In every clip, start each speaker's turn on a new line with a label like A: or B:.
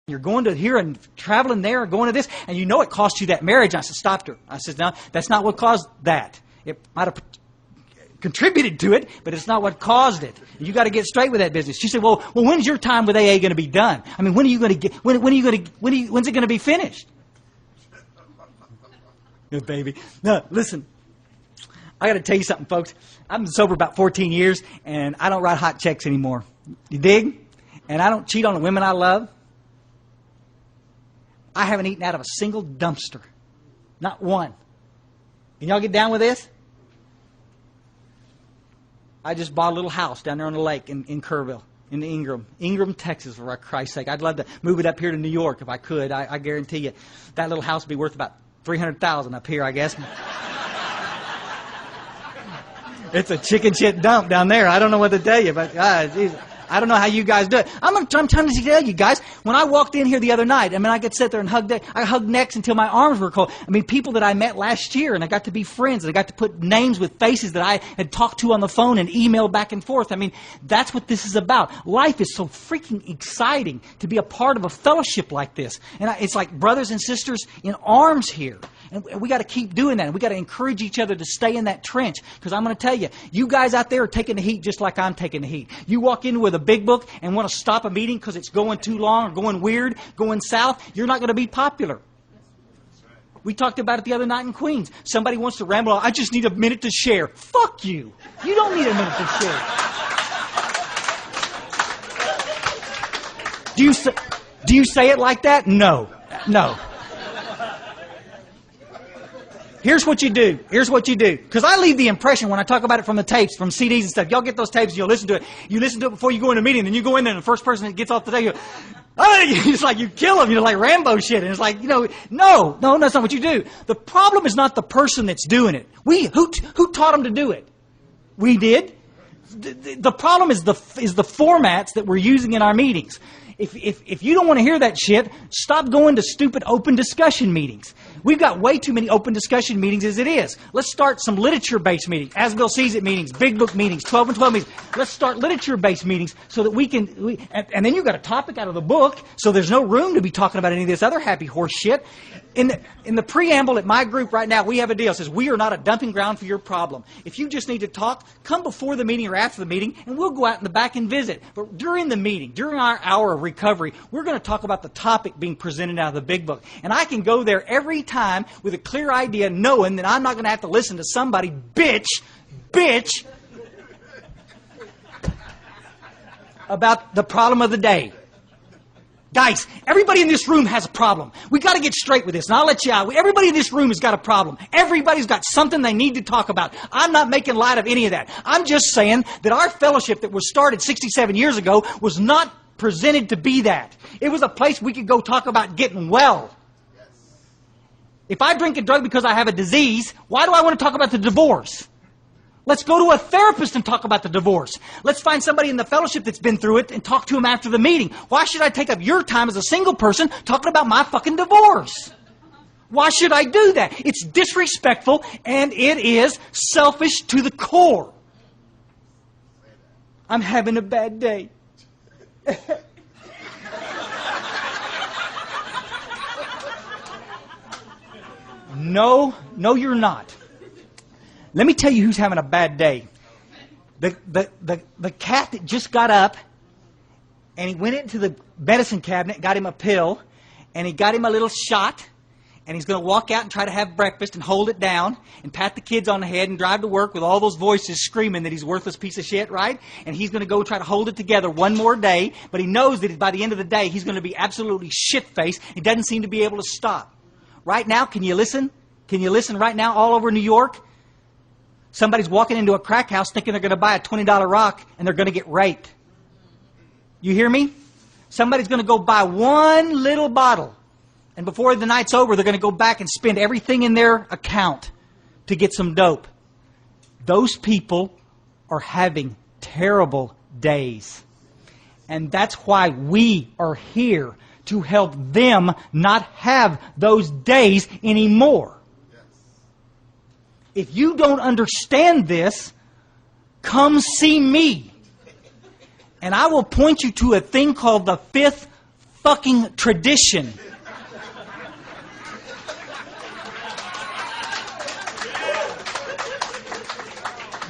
A: You're going to here and traveling there and going to this, and you know it cost you that marriage. And I said, stopped her. I said, no, that's not what caused that. It might have contributed to it, but it's not what caused it. You got to get straight with that business. She said, well, when's your time with AA going to be done? I mean, when are you going to get? When's it going to be finished? Good baby. No, listen. I got to tell you something, folks. I've been sober about 14 years, and I don't write hot checks anymore. You dig? And I don't cheat on the women I love. I haven't eaten out of a single dumpster. Not one. Can y'all get down with this? I just bought a little house down there on the lake in Kerrville, in Ingram, Texas, for Christ's sake. I'd love to move it up here to New York if I could. I guarantee you that little house would be worth about $300,000 up here, I guess. It's a chicken shit dump down there. I don't know what to tell you, but I don't know how you guys do it. I'm trying to tell you guys, when I walked in here the other night, I mean, I could sit there and I hugged necks until my arms were cold. I mean, people that I met last year, and I got to be friends, and I got to put names with faces that I had talked to on the phone and emailed back and forth. I mean, that's what this is about. Life is so freaking exciting to be a part of a fellowship like this. And it's like brothers and sisters in arms here. And we got to keep doing that. And we got to encourage each other to stay in that trench. Because I'm going to tell you, you guys out there are taking the heat just like I'm taking the heat. You walk in with a big book and want to stop a meeting because it's going too long or going weird, going south, you're not going to be popular. We talked about it the other night in Queens. Somebody wants to ramble on, I just need a minute to share. Fuck you. You don't need a minute to share. Do you say it like that? No. No. Here's what you do. Because I leave the impression when I talk about it from the tapes, from CDs and stuff. Y'all get those tapes and you'll listen to it. You listen to it before you go in a meeting. Then you go in there and the first person that gets off the tape, you go, oh, it's like you kill them. You're like Rambo shit. And it's like, no, that's not what you do. The problem is not the person that's doing it. Who taught them to do it? We did. The problem is the formats that we're using in our meetings. If you don't want to hear that shit, stop going to stupid open discussion meetings. We've got way too many open discussion meetings as it is. Let's start some literature-based meetings, As Bill Sees It meetings, Big Book meetings, 12 and 12 meetings. Let's start literature-based meetings so that we can... And then you've got a topic out of the book, so there's no room to be talking about any of this other happy horse shit. In the preamble at my group right now, we have a deal that says we are not a dumping ground for your problem. If you just need to talk, come before the meeting or after the meeting, and we'll go out in the back and visit. But during the meeting, during our hour of recovery, we're going to talk about the topic being presented out of the Big Book. And I can go there every time with a clear idea, knowing that I'm not going to have to listen to somebody bitch, about the problem of the day. Guys, everybody in this room has a problem. We got to get straight with this, and I'll let you out. Everybody in this room has got a problem. Everybody's got something they need to talk about. I'm not making light of any of that. I'm just saying that our fellowship that was started 67 years ago was not presented to be that. It was a place we could go talk about getting well. If I drink a drug because I have a disease, why do I want to talk about the divorce? Let's go to a therapist and talk about the divorce. Let's find somebody in the fellowship that's been through it and talk to them after the meeting. Why should I take up your time as a single person talking about my fucking divorce? Why should I do that? It's disrespectful and it is selfish to the core. I'm having a bad day. No, you're not. Let me tell you who's having a bad day. The cat that just got up and he went into the medicine cabinet, got him a pill, and he got him a little shot, and he's going to walk out and try to have breakfast and hold it down and pat the kids on the head and drive to work with all those voices screaming that he's a worthless piece of shit, right? And he's going to go try to hold it together one more day, but he knows that by the end of the day he's going to be absolutely shit-faced. He doesn't seem to be able to stop. Right now, can you listen? Can you listen right now all over New York? Somebody's walking into a crack house thinking they're going to buy a $20 rock and they're going to get raped. You hear me? Somebody's going to go buy one little bottle, and before the night's over, they're going to go back and spend everything in their account to get some dope. Those people are having terrible days. And that's why we are here, to help them not have those days anymore. If you don't understand this, come see me. And I will point you to a thing called the fifth fucking tradition.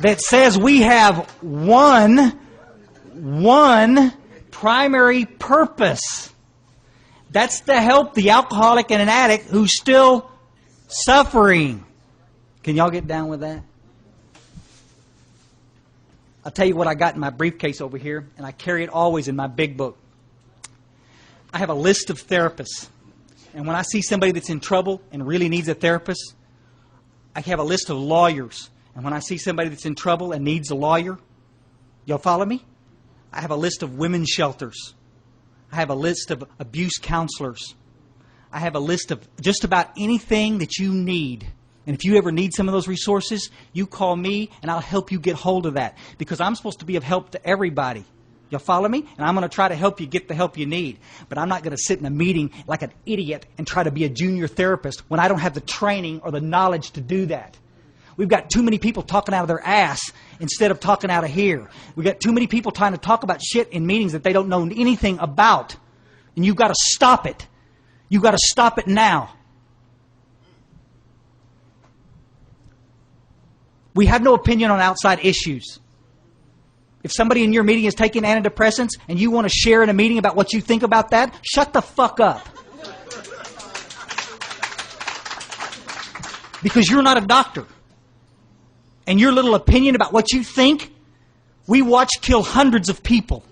A: That says we have one primary purpose. That's to help the alcoholic and an addict who's still suffering. Can y'all get down with that? I'll tell you what I got in my briefcase over here, and I carry it always in my big book. I have a list of therapists. And when I see somebody that's in trouble and really needs a therapist, I have a list of lawyers. And when I see somebody that's in trouble and needs a lawyer, y'all follow me? I have a list of women's shelters. I have a list of abuse counselors. I have a list of just about anything that you need. And if you ever need some of those resources, you call me and I'll help you get hold of that. Because I'm supposed to be of help to everybody. Y'all follow me? And I'm going to try to help you get the help you need. But I'm not going to sit in a meeting like an idiot and try to be a junior therapist when I don't have the training or the knowledge to do that. We've got too many people talking out of their ass instead of talking out of here. We've got too many people trying to talk about shit in meetings that they don't know anything about. And you've got to stop it. You've got to stop it now. We have no opinion on outside issues. If somebody in your meeting is taking antidepressants and you want to share in a meeting about what you think about that, shut the fuck up. Because you're not a doctor. And your little opinion about what you think, we watch kill hundreds of people.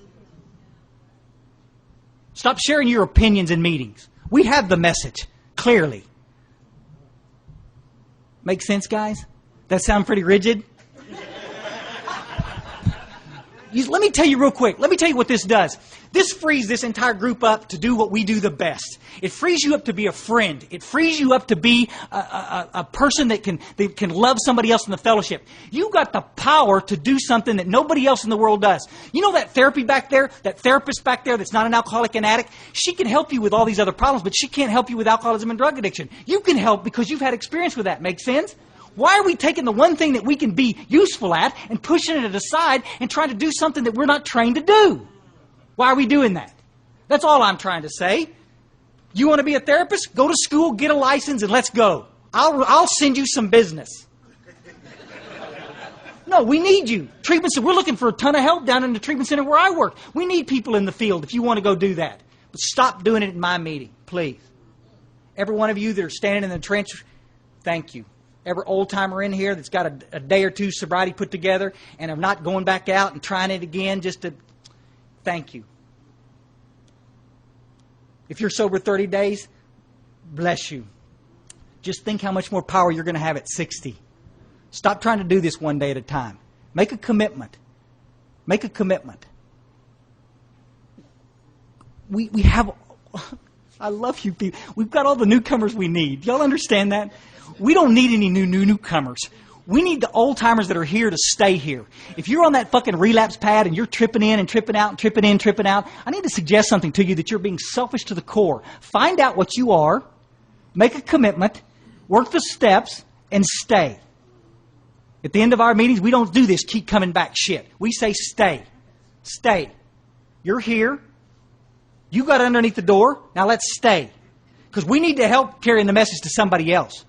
A: Stop sharing your opinions in meetings. We have the message, clearly. Make sense, guys? That sound pretty rigid? Let me tell you real quick. Let me tell you what this does. This frees this entire group up to do what we do the best. It frees you up to be a friend. It frees you up to be a person that can love somebody else in the fellowship. You got the power to do something that nobody else in the world does. You know that therapy back there, that therapist back there that's not an alcoholic and addict? She can help you with all these other problems, but she can't help you with alcoholism and drug addiction. You can help because you've had experience with that. Make sense? Why are we taking the one thing that we can be useful at and pushing it aside and trying to do something that we're not trained to do? Why are we doing that? That's all I'm trying to say. You want to be a therapist? Go to school, get a license, and let's go. I'll send you some business. No, we need you. Treatment center. We're looking for a ton of help down in the treatment center where I work. We need people in the field if you want to go do that. But stop doing it in my meeting, please. Every one of you that are standing in the trench, thank you. Every old-timer in here that's got a day or two sobriety put together and are not going back out and trying it again just to... Thank you. If you're sober 30 days, bless you. Just think how much more power you're going to have at 60. Stop trying to do this one day at a time. Make a commitment. Make a commitment. We have... I love you people. We've got all the newcomers we need. Y'all understand that? We don't need any newcomers. We need the old timers that are here to stay here. If you're on that fucking relapse pad and you're tripping in and tripping out and tripping in, tripping out, I need to suggest something to you that you're being selfish to the core. Find out what you are, make a commitment, work the steps, and stay. At the end of our meetings, we don't do this keep coming back shit. We say stay. Stay. You're here. You got underneath the door. Now let's stay. Because we need to help carrying the message to somebody else.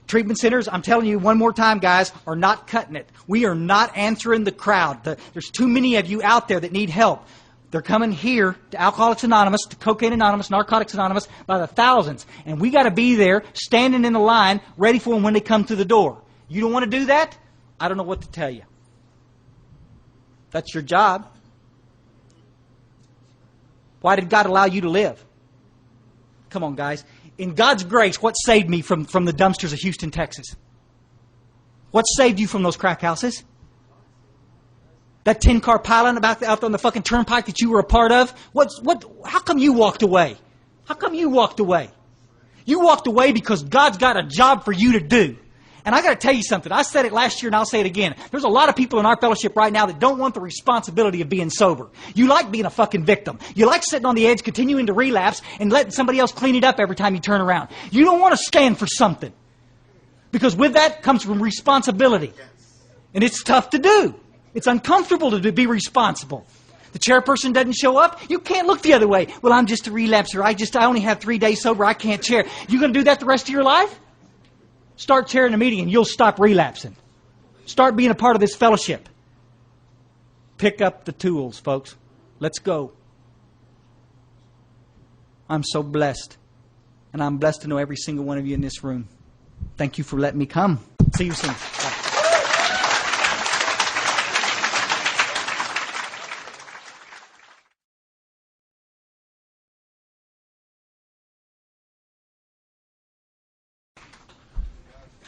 A: Treatment centers, I'm telling you one more time, guys, are not cutting it. We are not answering the crowd. There's too many of you out there that need help. They're coming here to Alcoholics Anonymous, to Cocaine Anonymous, Narcotics Anonymous by the thousands. And we got to be there, standing in the line, ready for them when they come through the door. You don't want to do that? I don't know what to tell you. That's your job. Why did God allow you to live? Come on, guys. In God's grace, what saved me from the dumpsters of Houston, Texas? What saved you from those crack houses? That 10-car pilot out on the fucking turnpike that you were a part of? How come you walked away? How come you walked away? You walked away because God's got a job for you to do. And I got to tell you something. I said it last year and I'll say it again. There's a lot of people in our fellowship right now that don't want the responsibility of being sober. You like being a fucking victim. You like sitting on the edge, continuing to relapse, and letting somebody else clean it up every time you turn around. You don't want to stand for something. Because with that comes from responsibility. And it's tough to do. It's uncomfortable to be responsible. The chairperson doesn't show up, you can't look the other way. Well, I'm just a relapser. I only have 3 days sober. I can't chair. You going to do that the rest of your life? Start chairing a meeting and you'll stop relapsing. Start being a part of this fellowship. Pick up the tools, folks. Let's go. I'm so blessed. And I'm blessed to know every single one of you in this room. Thank you for letting me come. See you soon. Bye.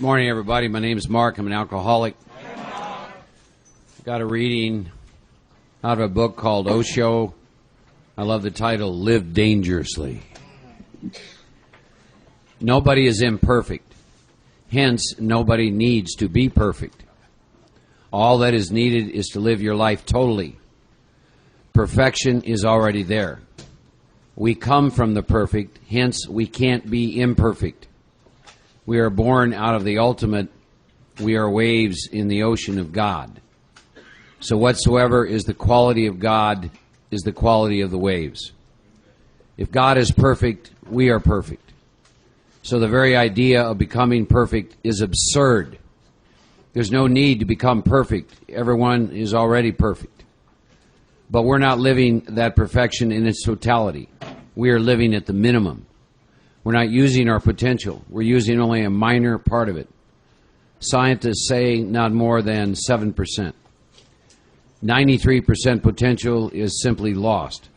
B: Morning, everybody. My name is Mark. I'm an alcoholic. Got a reading out of a book called Osho. I love the title, Live Dangerously. Nobody is imperfect. Hence, nobody needs to be perfect. All that is needed is to live your life totally. Perfection is already there. We come from the perfect, hence we can't be imperfect. We are born out of the ultimate. We are waves in the ocean of God. So whatsoever is the quality of God is the quality of the waves. If God is perfect, we are perfect. So the very idea of becoming perfect is absurd. There's no need to become perfect. Everyone is already perfect. But we're not living that perfection in its totality. We are living at the minimum. We're not using our potential. We're using only a minor part of it. Scientists say not more than 7%. 93% potential is simply lost,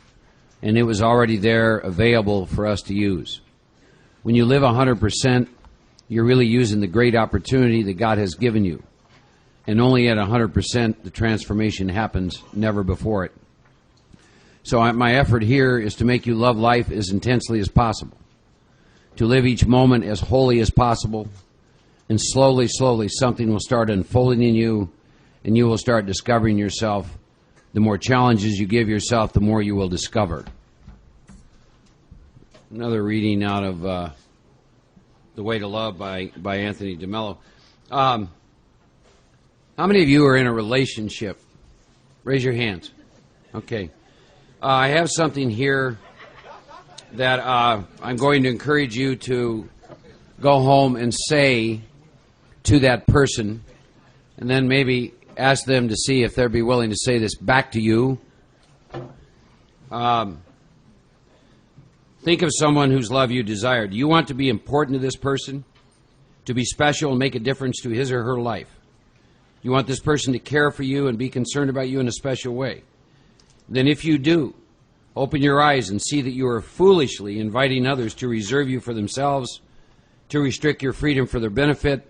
B: and it was already there available for us to use. When you live 100%, you're really using the great opportunity that God has given you, and only at 100% the transformation happens, never before it. So my effort here is to make you love life as intensely as possible, to live each moment as wholly as possible, and slowly, slowly something will start unfolding in you, and you will start discovering yourself. The more challenges you give yourself, the more you will discover. Another reading out of The Way to Love by Anthony DeMello. How many of you are in a relationship? Raise your hands. Okay. I have something here that I'm going to encourage you to go home and say to that person, and then maybe ask them to see if they'll be willing to say this back to you. Think of someone whose love you desire. Do you want to be important to this person? To be special and make a difference to his or her life? You want this person to care for you and be concerned about you in a special way? Then if you do, open your eyes and see that you are foolishly inviting others to reserve you for themselves, to restrict your freedom for their benefit,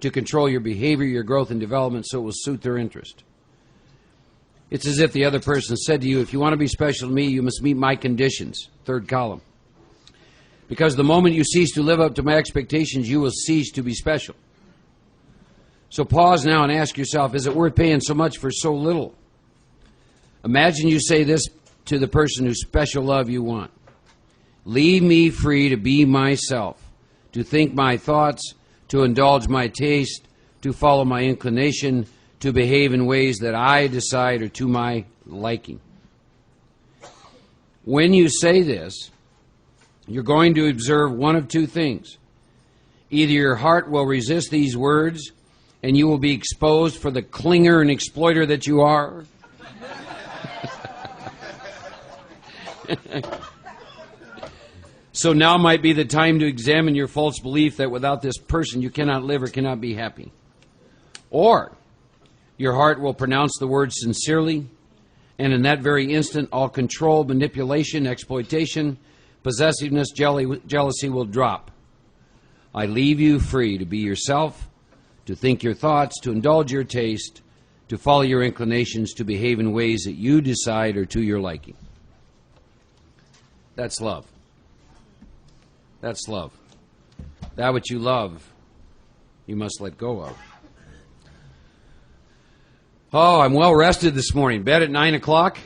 B: to control your behavior, your growth and development so it will suit their interest. It's as if the other person said to you, if you want to be special to me, you must meet my conditions. Third column. Because the moment you cease to live up to my expectations, you will cease to be special. So pause now and ask yourself, is it worth paying so much for so little? Imagine you say this to the person whose special love you want. Leave me free to be myself, to think my thoughts, to indulge my taste, to follow my inclination, to behave in ways that I decide are to my liking. When you say this, you're going to observe one of two things. Either your heart will resist these words and you will be exposed for the clinger and exploiter that you are. So now might be the time to examine your false belief that without this person you cannot live or cannot be happy. Or your heart will pronounce the words sincerely, and in that very instant all control, manipulation, exploitation, possessiveness, jealousy will drop. I leave you free to be yourself, to think your thoughts, to indulge your taste, to follow your inclinations, to behave in ways that you decide are to your liking. That's love. That's love. That which you love, you must let go of. Oh, I'm well rested this morning. Bed at 9 o'clock.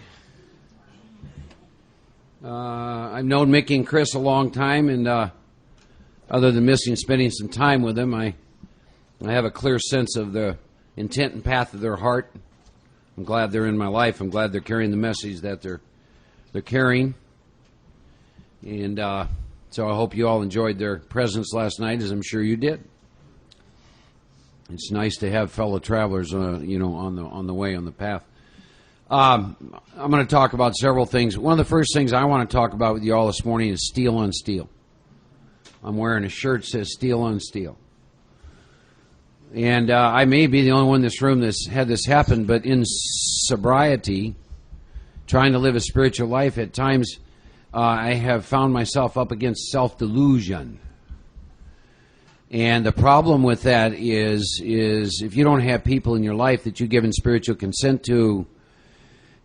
B: I've known Mickey and Chris a long time, and other than missing spending some time with them, I have a clear sense of the intent and path of their heart. I'm glad they're in my life. I'm glad they're carrying the message that they're carrying. And so I hope you all enjoyed their presence last night, as I'm sure you did. It's nice to have fellow travelers, on the way, on the path. I'm going to talk about several things. One of the first things I want to talk about with you all this morning is steel on steel. I'm wearing a shirt that says steel on steel. And I may be the only one in this room that's had this happen, but in sobriety, trying to live a spiritual life, at times I have found myself up against self-delusion. And the problem with that is if you don't have people in your life that you've given spiritual consent to,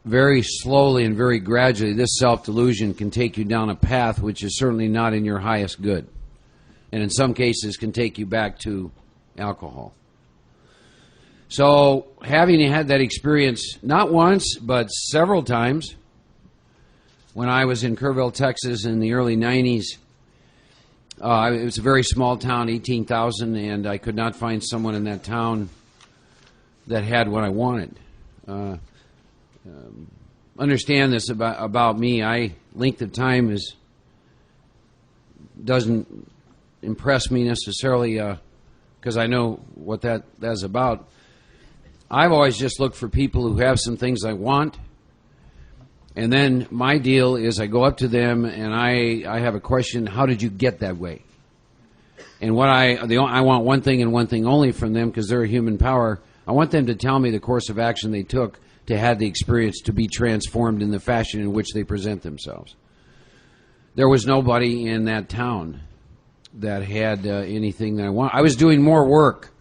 B: very slowly and very gradually, this self-delusion can take you down a path which is certainly not in your highest good. And in some cases can take you back to alcohol. So having had that experience not once but several times, when I was in Kerrville, Texas in the early 90s, it was a very small town, 18,000, and I could not find someone in that town that had what I wanted. Understand this about me. Length of time doesn't impress me necessarily because I know what that's about. I've always just looked for people who have some things I want, and then my deal is I go up to them and I have a question: how did you get that way? And I want one thing and one thing only from them, because they're a human power. I want them to tell me the course of action they took to have the experience to be transformed in the fashion in which they present themselves. There was nobody in that town that had anything that I want. I was doing more work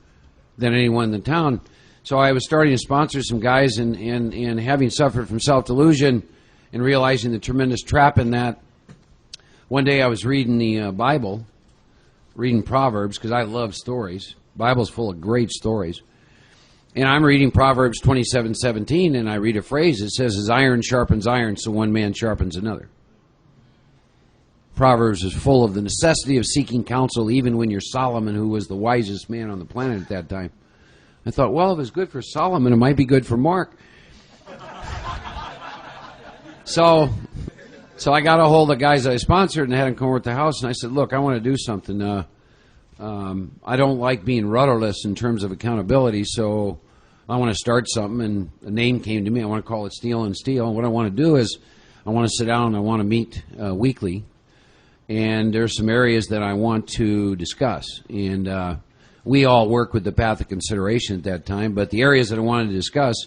B: than anyone in the town, so I was starting to sponsor some guys, and having suffered from self-delusion and realizing the tremendous trap in that, one day I was reading the Bible, reading Proverbs, because I love stories. The Bible's full of great stories. And I'm reading Proverbs 27:17, and I read a phrase. It says, as iron sharpens iron, so one man sharpens another. Proverbs is full of the necessity of seeking counsel, even when you're Solomon, who was the wisest man on the planet at that time. I thought, well, if it's good for Solomon, it might be good for Mark. So I got a hold of the guys I sponsored and had them come over to the house, and I said, look, I want to do something. I don't like being rudderless in terms of accountability, so I want to start something, and a name came to me. I want to call it Steel on Steel. And what I want to do is I want to sit down and I want to meet weekly, and there's some areas that I want to discuss. And we all work with the path of consideration at that time, but the areas that I wanted to discuss,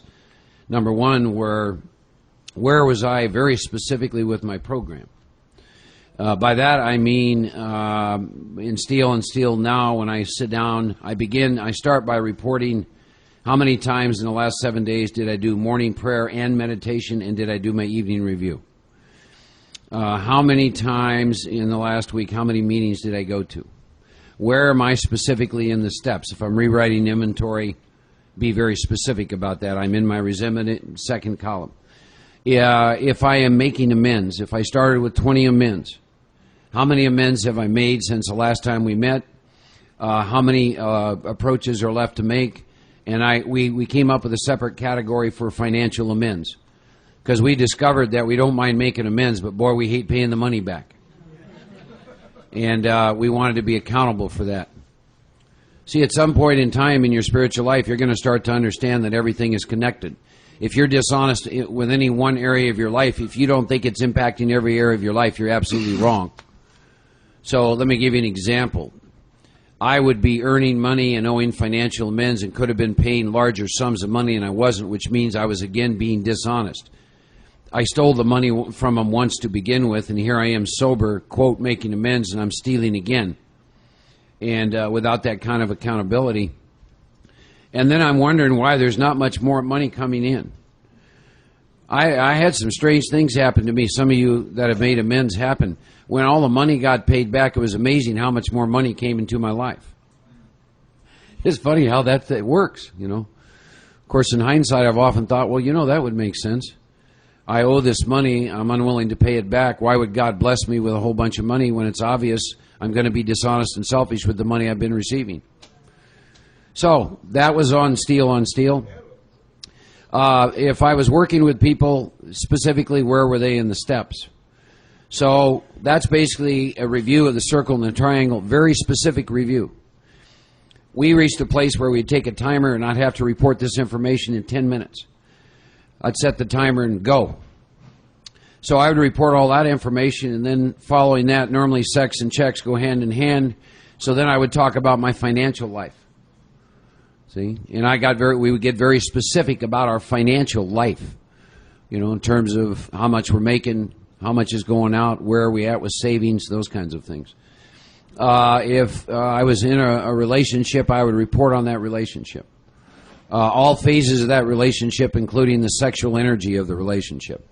B: number one, were where was I very specifically with my program. By that I mean in Steel on Steel now, when I sit down, I start by reporting how many times in the last 7 days did I do morning prayer and meditation, and did I do my evening review. How many times in the last week, how many meetings did I go to? Where am I specifically in the steps? If I'm rewriting inventory, be very specific about that. I'm in my resentment second column. If I am making amends, if I started with 20 amends, how many amends have I made since the last time we met? How many approaches are left to make? And we came up with a separate category for financial amends, because we discovered that we don't mind making amends, but boy, we hate paying the money back. And we wanted to be accountable for that. See, at some point in time in your spiritual life, you're going to start to understand that everything is connected. If you're dishonest with any one area of your life, if you don't think it's impacting every area of your life, you're absolutely wrong. So let me give you an example. I would be earning money and owing financial amends and could have been paying larger sums of money, and I wasn't, which means I was again being dishonest. I stole the money from them once to begin with, and here I am sober, quote, making amends, and I'm stealing again. And without that kind of accountability. And then I'm wondering why there's not much more money coming in. I had some strange things happen to me. Some of you that have made amends happen. When all the money got paid back, it was amazing how much more money came into my life. It's funny how that works, you know. Of course, in hindsight, I've often thought, well, you know, that would make sense. I owe this money. I'm unwilling to pay it back. Why would God bless me with a whole bunch of money when it's obvious I'm going to be dishonest and selfish with the money I've been receiving? So that was on Steel on Steel. If I was working with people, specifically, where were they in the steps? So that's basically a review of the circle and the triangle, very specific review. We reached a place where we'd take a timer and not have to report this information in 10 minutes. I'd set the timer and go. So I would report all that information, and then following that, normally sex and checks go hand in hand. So then I would talk about my financial life. See? And we would get very specific about our financial life, in terms of how much we're making, how much is going out, where are we at with savings, those kinds of things. If I was in a relationship, I would report on that relationship. All phases of that relationship, including the sexual energy of the relationship.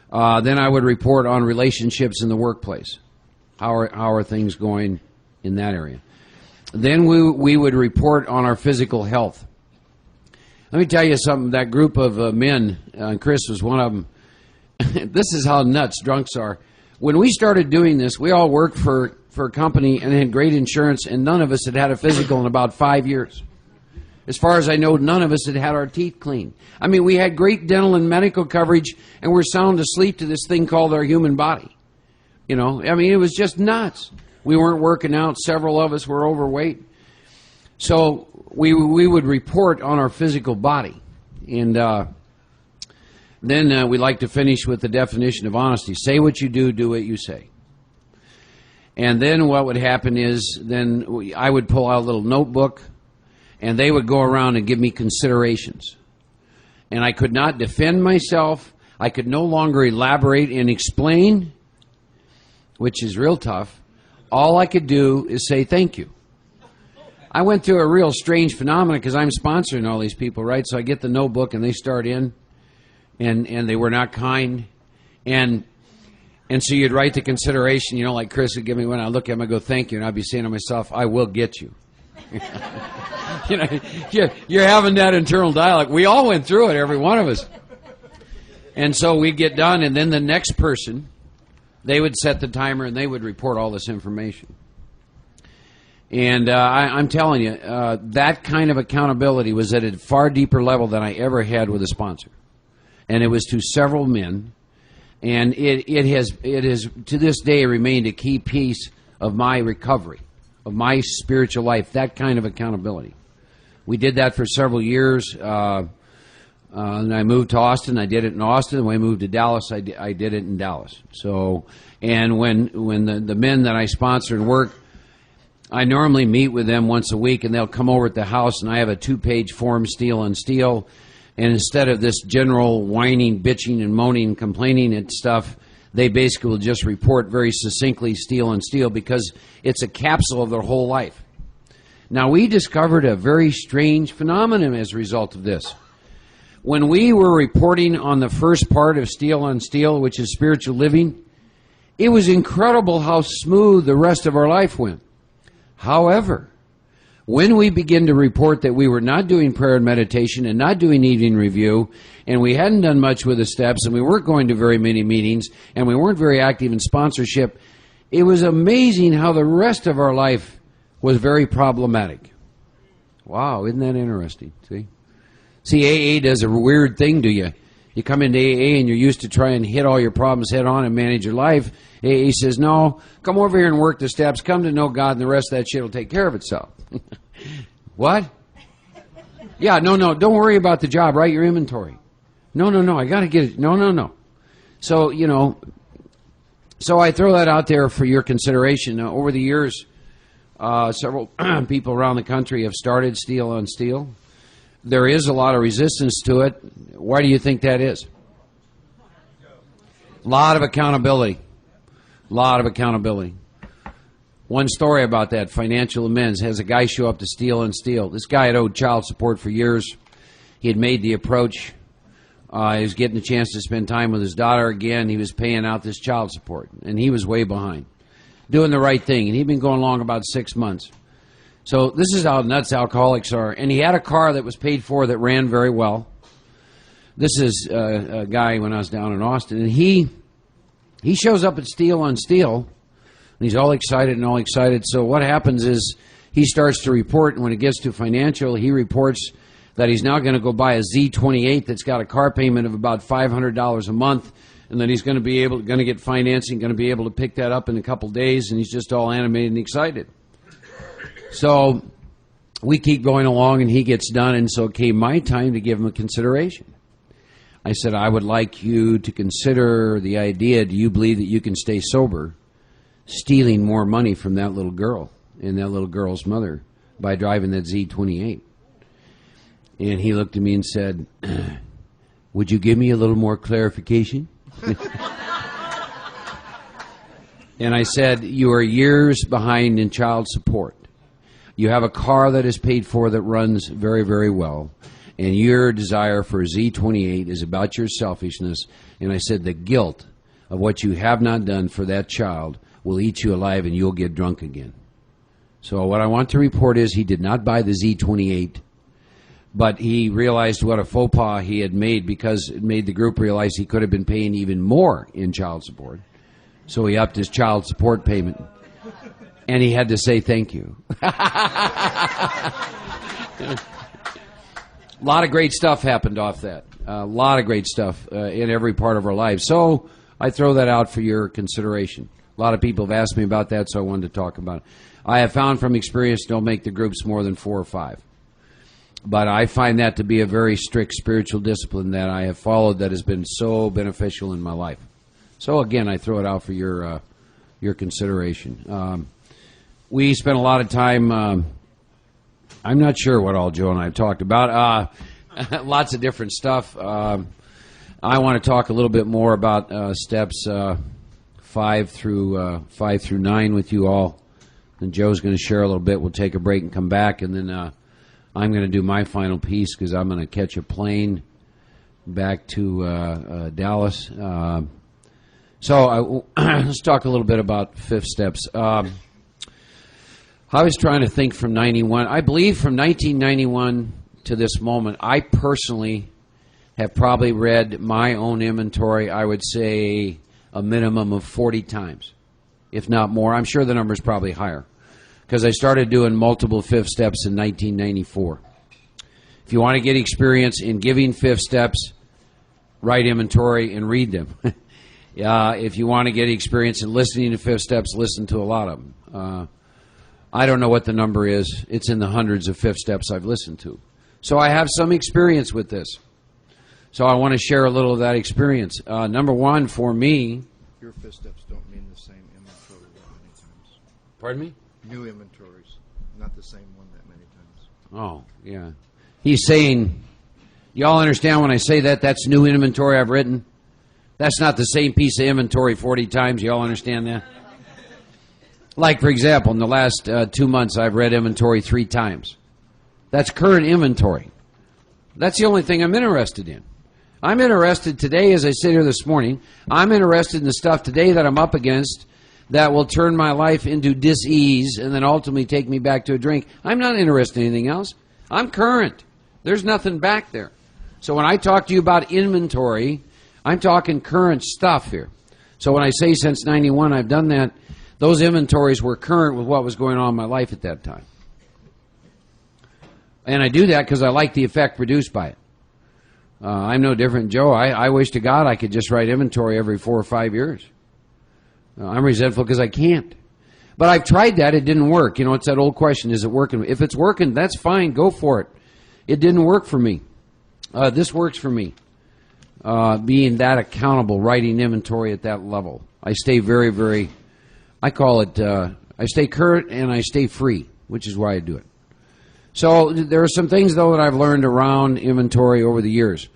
B: Then I would report on relationships in the workplace. How are things going in that area? Then we would report on our physical health. Let me tell you something. That group of men, Chris was one of them. This is how nuts drunks are. When we started doing this, we all worked for a company and had great insurance, and none of us had had a physical in about 5 years. As far as I know, none of us had had our teeth cleaned. I mean, we had great dental and medical coverage, and we're sound asleep to this thing called our human body. It was just nuts. We weren't working out. Several of us were overweight. So we would report on our physical body. And then we like to finish with the definition of honesty. Say what you do what you say. And then what would happen is I would pull out a little notebook, and they would go around and give me considerations. And I could not defend myself. I could no longer elaborate and explain, which is real tough. All I could do is say thank you. I went through a real strange phenomenon because I'm sponsoring all these people, right? So I get the notebook and they start in, and they were not kind. And so you'd write the consideration, like Chris would give me when I look at him, I go, thank you. And I'd be saying to myself, I will get you. You're having that internal dialogue. We all went through it, every one of us. And so we'd get done, and then the next person, they would set the timer, and they would report all this information. And I'm telling you, that kind of accountability was at a far deeper level than I ever had with a sponsor. And it was to several men. And it has to this day remained a key piece of my recovery, of my spiritual life, that kind of accountability. We did that for several years. And I moved to Austin. I did it in Austin. When I moved to Dallas, I did it in Dallas. So, and when the men that I sponsor and work, I normally meet with them once a week, and they'll come over at the house, and I have a 2-page form, Steel on Steel. And instead of this general whining, bitching, and moaning and complaining and stuff, they basically will just report very succinctly Steel on Steel, because it's a capsule of their whole life. Now, we discovered a very strange phenomenon as a result of this. When we were reporting on the first part of Steel on Steel, which is spiritual living, it was incredible how smooth the rest of our life went. However, when we begin to report that we were not doing prayer and meditation and not doing evening review, and we hadn't done much with the steps, and we weren't going to very many meetings, and we weren't very active in sponsorship, it was amazing how the rest of our life was very problematic. Wow, isn't that interesting? See, AA does a weird thing to you. You come into AA and you're used to try and hit all your problems head on and manage your life. AA says, no, come over here and work the steps, come to know God, and the rest of that shit will take care of itself. What? Yeah, no, don't worry about the job, write your inventory. No, I got to get it. No. So, so I throw that out there for your consideration. Over the years, several people around the country have started Steel on Steel. There is a lot of resistance to it. Why do you think that is? A lot of accountability. One story about that, financial amends, has a guy show up to Steel on Steel. This guy had owed child support for years. He had made the approach. He was getting a chance to spend time with his daughter again. He was paying out this child support, and he was way behind, doing the right thing. And he'd been going along about 6 months. So this is how nuts alcoholics are. And he had a car that was paid for that ran very well. This is a guy when I was down in Austin. And he shows up at Steel on Steel. And he's all excited. So what happens is he starts to report. And when it gets to financial, he reports that he's now going to go buy a Z28 that's got a car payment of about $500 a month, and that he's going to get financing, going to be able to pick that up in a couple days, and he's just all animated and excited. So we keep going along, and he gets done, and so it came my time to give him a consideration. I said, I would like you to consider the idea, do you believe that you can stay sober, stealing more money from that little girl and that little girl's mother by driving that Z28? And he looked at me and said, would you give me a little more clarification? And I said, you are years behind in child support. You have a car that is paid for that runs very, very well. And your desire for a Z28 is about your selfishness. And I said, the guilt of what you have not done for that child will eat you alive and you'll get drunk again. So what I want to report is he did not buy the Z28, but he realized what a faux pas he had made, because it made the group realize he could have been paying even more in child support. So he upped his child support payment, and he had to say thank you. A lot of great stuff happened off that. A lot of great stuff in every part of our lives. So I throw that out for your consideration. A lot of people have asked me about that, so I wanted to talk about it. I have found from experience, don't make the groups more than 4 or 5. But I find that to be a very strict spiritual discipline that I have followed that has been so beneficial in my life. So again, I throw it out for your consideration. We spent a lot of time, I'm not sure what all Joe and I have talked about. Lots of different stuff. I want to talk a little bit more about steps 5 through 9 with you all. Then Joe's going to share a little bit. We'll take a break and come back, and then I'm going to do my final piece because I'm going to catch a plane back to Dallas. So let's talk a little bit about 5th steps. I was trying to think from 91. I believe from 1991 to this moment, I personally have probably read my own inventory, I would say, a minimum of 40 times, if not more. I'm sure the number is probably higher, because I started doing multiple 5th steps in 1994. If you want to get experience in giving 5th steps, write inventory and read them. If you want to get experience in listening to 5th steps, listen to a lot of them. I don't know what the number is. It's in the hundreds of 5th steps I've listened to. So I have some experience with this. So I want to share a little of that experience. Number one, for me...
C: Your 5th steps don't mean the same inventory that many times.
B: Pardon me?
C: New inventories, not the same one that many times.
B: Oh, yeah. He's saying, y'all understand when I say that, that's new inventory I've written? That's not the same piece of inventory 40 times. Y'all understand that? Like, for example, in the last 2 months, I've read inventory 3 times. That's current inventory. That's the only thing I'm interested in. I'm interested today, as I sit here this morning, I'm interested in the stuff today that I'm up against that will turn my life into dis-ease and then ultimately take me back to a drink. I'm not interested in anything else. I'm current. There's nothing back there. So when I talk to you about inventory, I'm talking current stuff here. So when I say since 91 I've done that, those inventories were current with what was going on in my life at that time. And I do that because I like the effect produced by it. I'm no different than Joe. I wish to God I could just write inventory every 4 or 5 years. I'm resentful because I can't. But I've tried that. It didn't work. You know, it's that old question, is it working? If it's working, that's fine. Go for it. It didn't work for me. This works for me. Being that accountable, writing inventory at that level. I stay very, very, I call it, I stay current and I stay free, which is why I do it. So there are some things, though, that I've learned around inventory over the years.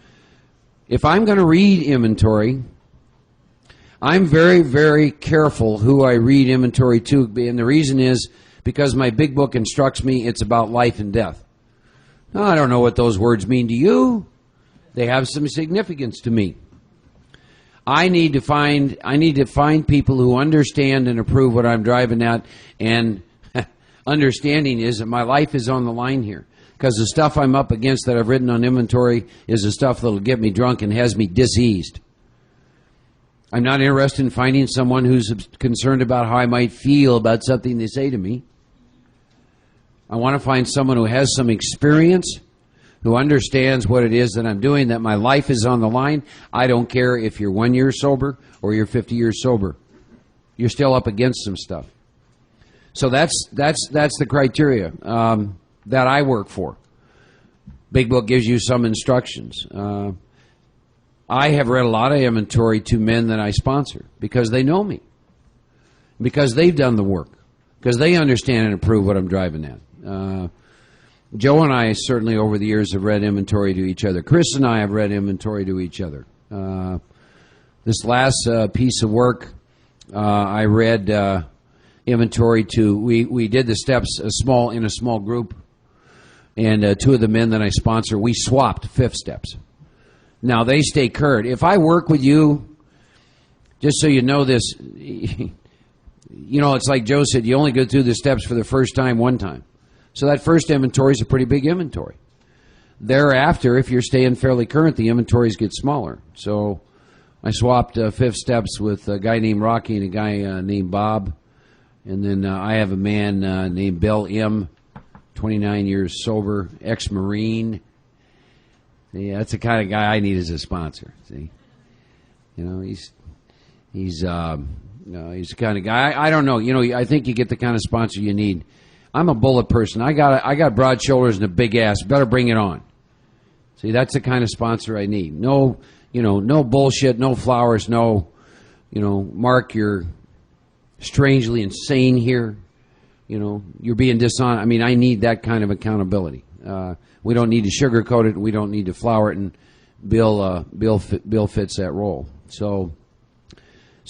B: If I'm going to read inventory, I'm very, very careful who I read inventory to. And the reason is because my big book instructs me it's about life and death. Now, I don't know what those words mean to you. They have some significance to me. I need to find people who understand and approve what I'm driving at, and understanding is that my life is on the line here, because the stuff I'm up against that I've written on inventory is the stuff that'll get me drunk and has me diseased. I'm not interested in finding someone who's concerned about how I might feel about something they say to me. I want to find someone who has some experience, who understands what it is that I'm doing, that my life is on the line. I don't care if you're 1 year sober or you're 50 years sober. You're still up against some stuff. So that's the criteria that I work for. Big Book gives you some instructions. I have read a lot of inventory to men that I sponsor because they know me, because they've done the work, because they understand and approve what I'm driving at. Joe and I certainly over the years have read inventory to each other. Chris and I have read inventory to each other. This last piece of work, I read inventory to. We did the steps in a small group, and two of the men that I sponsor, we swapped fifth steps. Now they stay current. If I work with you, just so you know this, you know, it's like Joe said, you only go through the steps for the first time one time. So that first inventory is a pretty big inventory. Thereafter, if you're staying fairly current, the inventories get smaller. So I swapped fifth steps with a guy named Rocky and a guy named Bob. And then I have a man named Bill M., 29 years sober, ex-Marine. Yeah, that's the kind of guy I need as a sponsor. See, you know, he's the kind of guy. I don't know. You know, I think you get the kind of sponsor you need. I'm a bullet person. I got broad shoulders and a big ass. Better bring it on. See, that's the kind of sponsor I need. No, you know, no bullshit, no flowers, no, you know, Mark, you're strangely insane here. You know, you're being dishonest. I mean, I need that kind of accountability. We don't need to sugarcoat it. We don't need to flower it. And Bill fits that role. So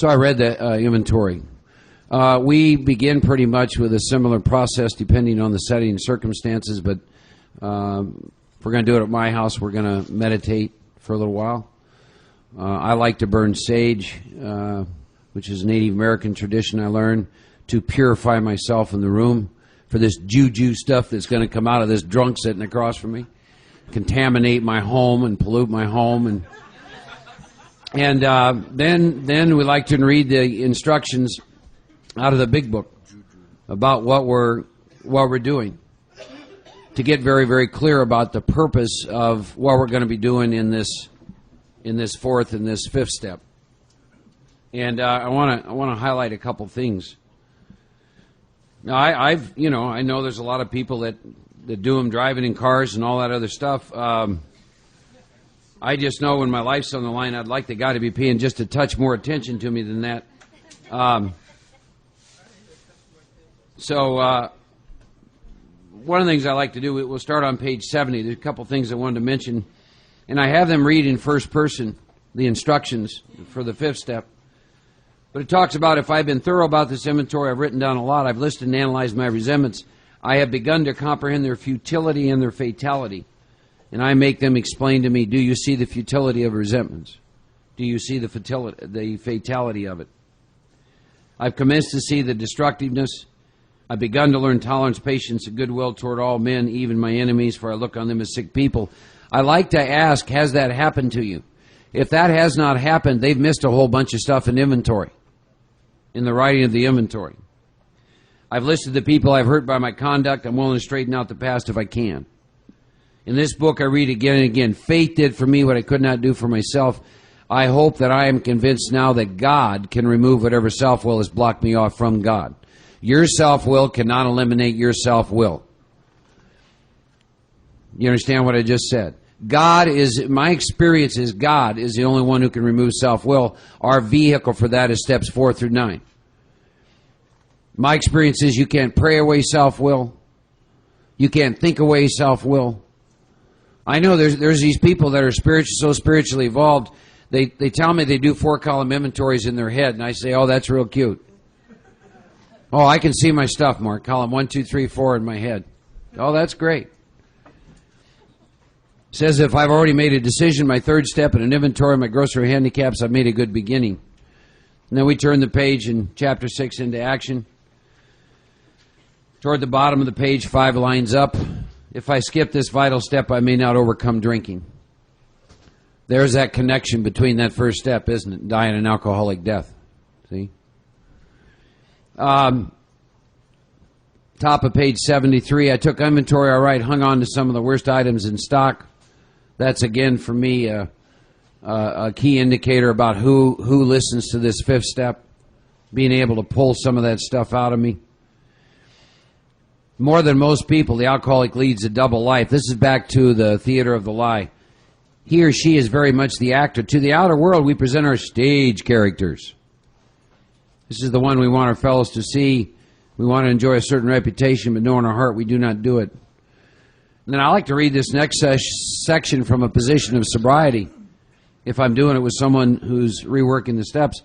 B: I read the inventory. We begin pretty much with a similar process depending on the setting and circumstances. But if we're going to do it at my house, we're going to meditate for a little while. I like to burn sage, which is a Native American tradition I learned, to purify myself in the room for this juju stuff that's going to come out of this drunk sitting across from me, contaminate my home and pollute my home, and then we like to read the instructions out of the Big Book about what we're doing, to get very, very clear about the purpose of what we're going to be doing in this fourth and this fifth step. And I want to highlight a couple things. Now, I know there's a lot of people that do them driving in cars and all that other stuff. I just know when my life's on the line, I'd like the guy to be paying just a touch more attention to me than that. So one of the things I like to do, we'll start on page 70. There's a couple things I wanted to mention, and I have them read in first person, the instructions for the fifth step. But it talks about, if I've been thorough about this inventory, I've written down a lot, I've listed and analyzed my resentments, I have begun to comprehend their futility and their fatality, and I make them explain to me, do you see the futility of resentments? Do you see the fatality of it? I've commenced to see the destructiveness. I've begun to learn tolerance, patience, and goodwill toward all men, even my enemies, for I look on them as sick people. I like to ask, has that happened to you? If that has not happened, they've missed a whole bunch of stuff in inventory, in the writing of the inventory. I've listed the people I've hurt by my conduct. I'm willing to straighten out the past if I can. In this book, I read again and again, faith did for me what I could not do for myself. I hope that I am convinced now that God can remove whatever self-will has blocked me off from God. Your self-will cannot eliminate your self-will. You understand what I just said? My experience is God is the only one who can remove self-will. Our vehicle for that is steps 4 through 9. My experience is you can't pray away self-will. You can't think away self-will. I know there's these people that are so spiritually evolved, they tell me they do 4-column inventories in their head, and I say, oh, that's real cute. Oh, I can see my stuff, Mark. Column 1, 2, 3, 4 in my head. Oh, that's great. Says if I've already made a decision, my third step in an inventory of my grocery handicaps, I've made a good beginning. And then we turn the page in chapter 6 into action. Toward the bottom of the page, 5 lines up. If I skip this vital step, I may not overcome drinking. There's that connection between that first step, isn't it? Dying an alcoholic death. See? Top of page 73, I took inventory, all right, hung on to some of the worst items in stock. That's, again, for me, a key indicator about who listens to this fifth step, being able to pull some of that stuff out of me. More than most people, the alcoholic leads a double life. This is back to the theater of the lie. He or she is very much the actor. To the outer world, we present our stage characters. This is the one we want our fellows to see. We want to enjoy a certain reputation, but know in our heart we do not do it. And then I like to read this next section from a position of sobriety, if I'm doing it with someone who's reworking the steps.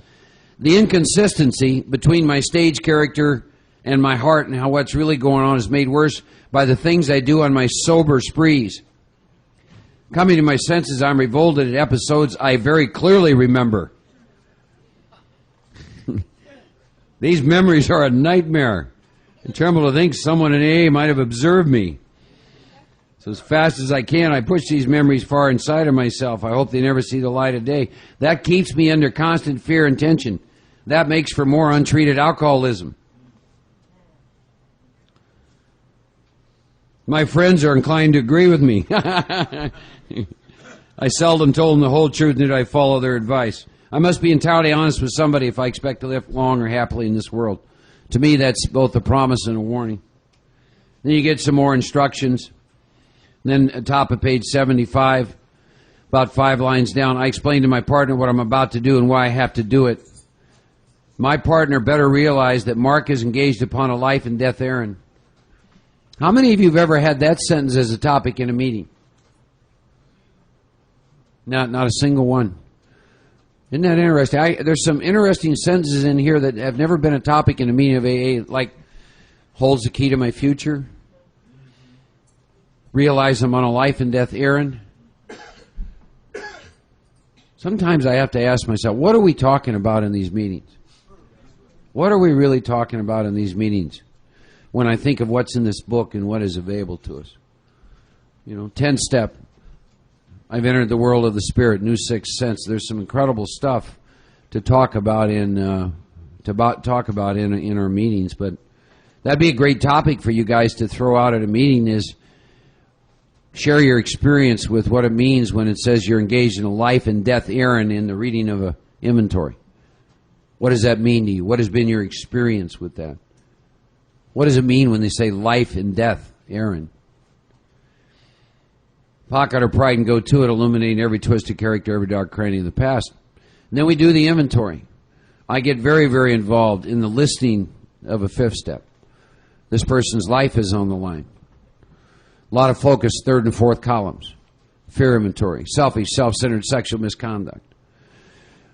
B: The inconsistency between my stage character and my heart and how what's really going on is made worse by the things I do on my sober sprees. Coming to my senses, I'm revolted at episodes I very clearly remember. These memories are a nightmare. I tremble to think someone in AA might have observed me. So as fast as I can, I push these memories far inside of myself. I hope they never see the light of day. That keeps me under constant fear and tension. That makes for more untreated alcoholism. My friends are inclined to agree with me. I seldom told them the whole truth, nor did I follow their advice. I must be entirely honest with somebody if I expect to live long or happily in this world. To me, that's both a promise and a warning. Then you get some more instructions. Then at the top of page 75, about 5 lines down, I explain to my partner what I'm about to do and why I have to do it. My partner better realize that Mark is engaged upon a life and death errand. How many of you have ever had that sentence as a topic in a meeting? Not a single one. Isn't that interesting? There's some interesting sentences in here that have never been a topic in a meeting of AA, like holds the key to my future, realize I'm on a life and death errand. Sometimes I have to ask myself, what are we talking about in these meetings? What are we really talking about in these meetings when I think of what's in this book and what is available to us? 10-step. I've entered the world of the spirit, new sixth sense. There's some incredible stuff to talk about in our meetings, but that'd be a great topic for you guys to throw out at a meeting, is share your experience with what it means when it says you're engaged in a life and death errand in the reading of an inventory. What does that mean to you? What has been your experience with that? What does it mean when they say life and death errand? Pocket or pride and go to it, illuminating every twisted character, every dark cranny of the past. And then we do the inventory. I get very, very involved in the listing of a fifth step. This person's life is on the line. A lot of focus, third and fourth columns. Fear inventory, selfish, self-centered sexual misconduct.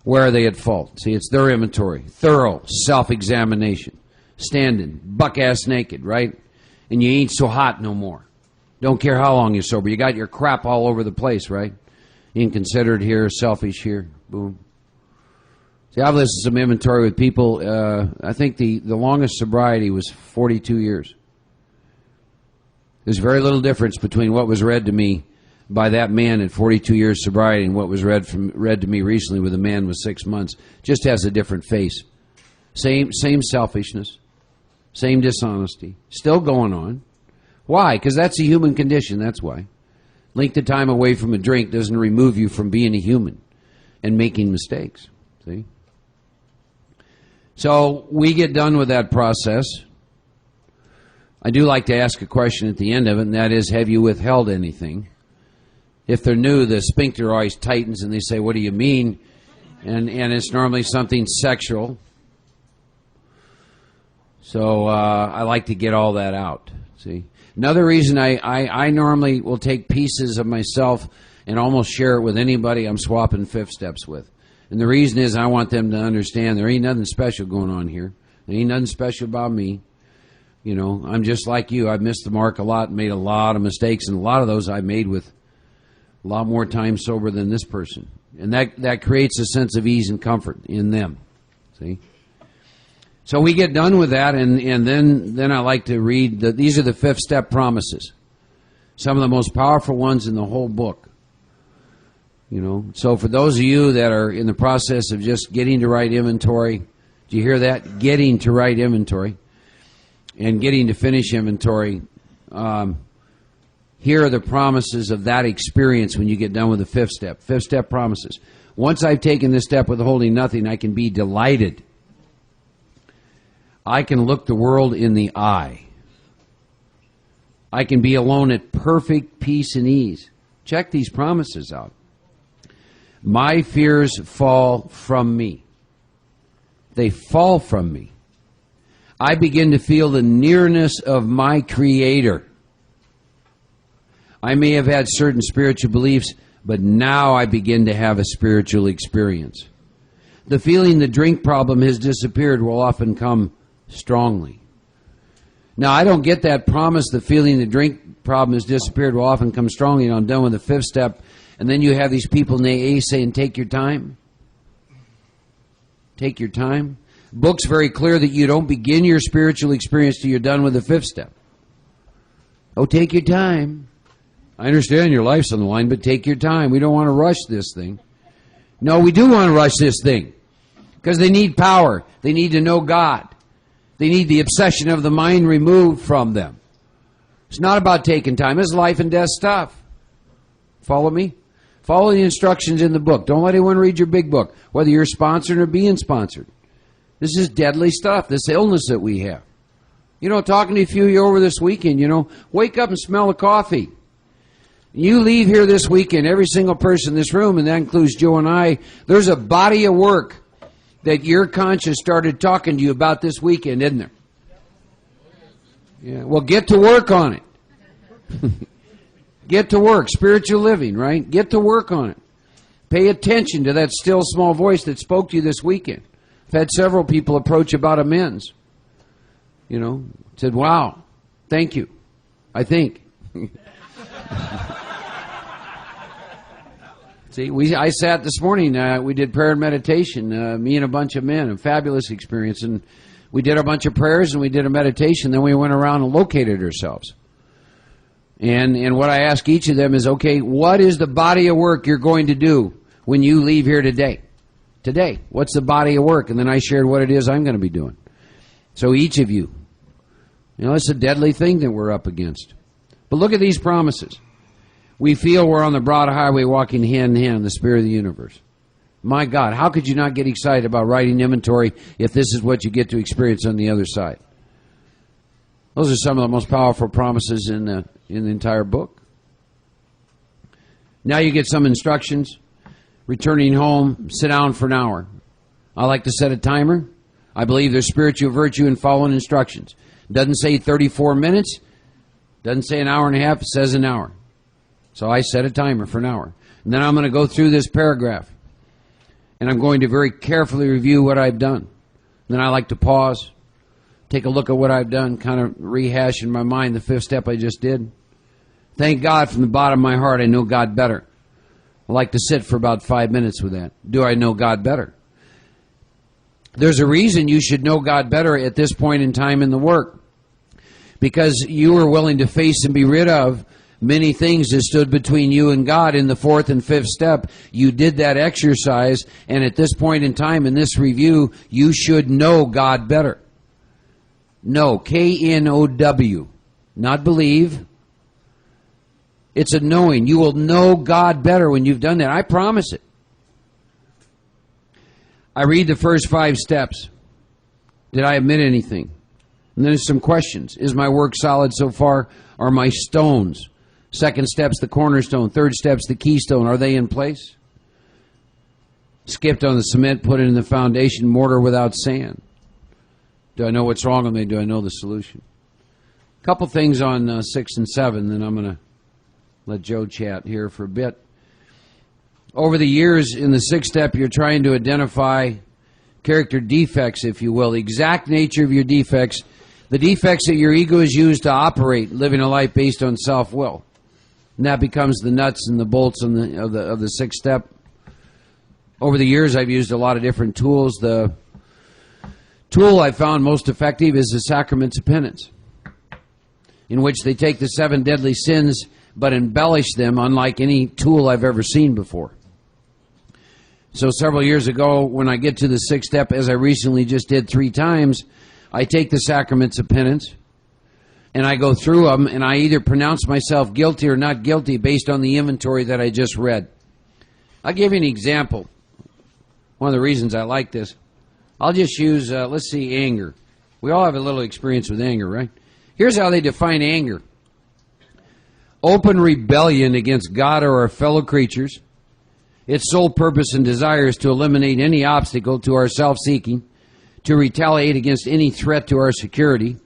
B: Where are they at fault? See, it's their inventory. Thorough self-examination. Standing, buck-ass naked, right? And you ain't so hot no more. Don't care how long you're sober. You got your crap all over the place, right? Inconsiderate here, selfish here. Boom. See, I've listened to some inventory with people. I think the longest sobriety was 42 years. There's very little difference between what was read to me by that man at 42 years sobriety and what was read to me recently with a man with 6 months. Just has a different face. Same selfishness, same dishonesty, still going on. Why? Because that's a human condition, that's why. Length of time away from a drink doesn't remove you from being a human and making mistakes, see? So we get done with that process. I do like to ask a question at the end of it, and that is, have you withheld anything? If they're new, the sphincter always tightens, and they say, what do you mean? And it's normally something sexual. So I like to get all that out, see? Another reason I normally will take pieces of myself and almost share it with anybody I'm swapping fifth steps with. And the reason is I want them to understand there ain't nothing special going on here. There ain't nothing special about me. I'm just like you. I've missed the mark a lot and made a lot of mistakes, and a lot of those I made with a lot more time sober than this person. And that creates a sense of ease and comfort in them, see? So we get done with that, and then I like to read, these are the fifth step promises. Some of the most powerful ones in the whole book. So for those of you that are in the process of just getting to write inventory, do you hear that? Getting to write inventory and getting to finish inventory, Here are the promises of that experience when you get done with the fifth step. Fifth step promises. Once I've taken this step with holding nothing, I can be delighted. I can look the world in the eye. I can be alone at perfect peace and ease. Check these promises out. My fears fall from me. They fall from me. I begin to feel the nearness of my Creator. I may have had certain spiritual beliefs, but now I begin to have a spiritual experience. The feeling the drink problem has disappeared will often come strongly. Now, I don't get that promise, the feeling the drink problem has disappeared will often come strongly, and I'm done with the fifth step. And then you have these people in AA saying, take your time. Take your time. Book's very clear that you don't begin your spiritual experience till you're done with the fifth step. Oh, take your time. I understand your life's on the line, but take your time. We don't want to rush this thing. No, we do want to rush this thing. Because they need power. They need to know God. They need the obsession of the mind removed from them. It's not about taking time. It's life and death stuff. Follow me? Follow the instructions in the book. Don't let anyone read your big book, whether you're sponsored or being sponsored. This is deadly stuff, this illness that we have. You know, talking to a few of you over this weekend, wake up and smell the coffee. You leave here this weekend, every single person in this room, and that includes Joe and I, there's a body of work that your conscience started talking to you about this weekend, isn't there? Yeah. Well, get to work on it. Get to work. Spiritual living, right? Get to work on it. Pay attention to that still small voice that spoke to you this weekend. I've had several people approach about amends. Said, wow, thank you, I think. See, I sat this morning, we did prayer and meditation, me and a bunch of men, a fabulous experience, and we did a bunch of prayers and we did a meditation, then we went around and located ourselves. And what I ask each of them is, okay, what is the body of work you're going to do when you leave here today? Today, what's the body of work? And then I shared what it is I'm going to be doing. So each of you, it's a deadly thing that we're up against. But look at these promises. We feel we're on the broad highway walking hand in hand in the spirit of the universe. My God, how could you not get excited about writing inventory if this is what you get to experience on the other side? Those are some of the most powerful promises in the entire book. Now you get some instructions. Returning home, sit down for an hour. I like to set a timer. I believe there's spiritual virtue in following instructions. Doesn't say 34 minutes. Doesn't say an hour and a half. It says an hour. So I set a timer for an hour. And then I'm going to go through this paragraph. And I'm going to very carefully review what I've done. Then I like to pause, take a look at what I've done, kind of rehash in my mind the fifth step I just did. Thank God from the bottom of my heart I know God better. I like to sit for about 5 minutes with that. Do I know God better? There's a reason you should know God better at this point in time in the work. Because you are willing to face and be rid of many things that stood between you and God in the fourth and fifth step. You did that exercise, and at this point in time in this review, you should know God better. Know, K-N-O-W, not believe. It's a knowing. You will know God better when you've done that. I promise it. I read the first 5 steps. Did I omit anything? And then there's some questions. Is my work solid so far? Are my stones? Second step's the cornerstone. Third step's the keystone. Are they in place? Skipped on the cement, put it in the foundation, mortar without sand. Do I know what's wrong with me? Do I know the solution? A couple things on 6 and 7, then I'm going to let Joe chat here for a bit. Over the years, in the 6th step, you're trying to identify character defects, if you will, the exact nature of your defects, the defects that your ego has used to operate, living a life based on self-will. And that becomes the nuts and the bolts of the 6th step. Over the years, I've used a lot of different tools. The tool I found most effective is the sacraments of penance, in which they take the 7 deadly sins but embellish them unlike any tool I've ever seen before. So several years ago, when I get to the 6th step, as I recently just did 3 times, I take the sacraments of penance, and I go through them, and I either pronounce myself guilty or not guilty based on the inventory that I just read. I'll give you an example. One of the reasons I like this, I'll just use, let's see, anger. We all have a little experience with anger, right? Here's how they define anger. Open rebellion against God or our fellow creatures. Its sole purpose and desire is to eliminate any obstacle to our self-seeking, to retaliate against any threat to our security,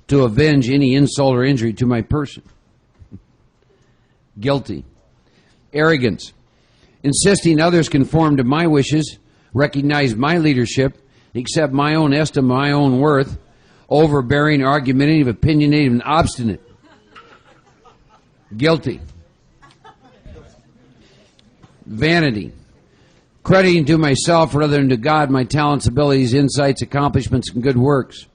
B: to avenge any insult or injury to my person. Guilty. Arrogance. Insisting others conform to my wishes, recognize my leadership, accept my own estimate, my own worth, overbearing, argumentative, opinionative, and obstinate. Guilty. Vanity. Crediting to myself rather than to God my talents, abilities, insights, accomplishments, and good works.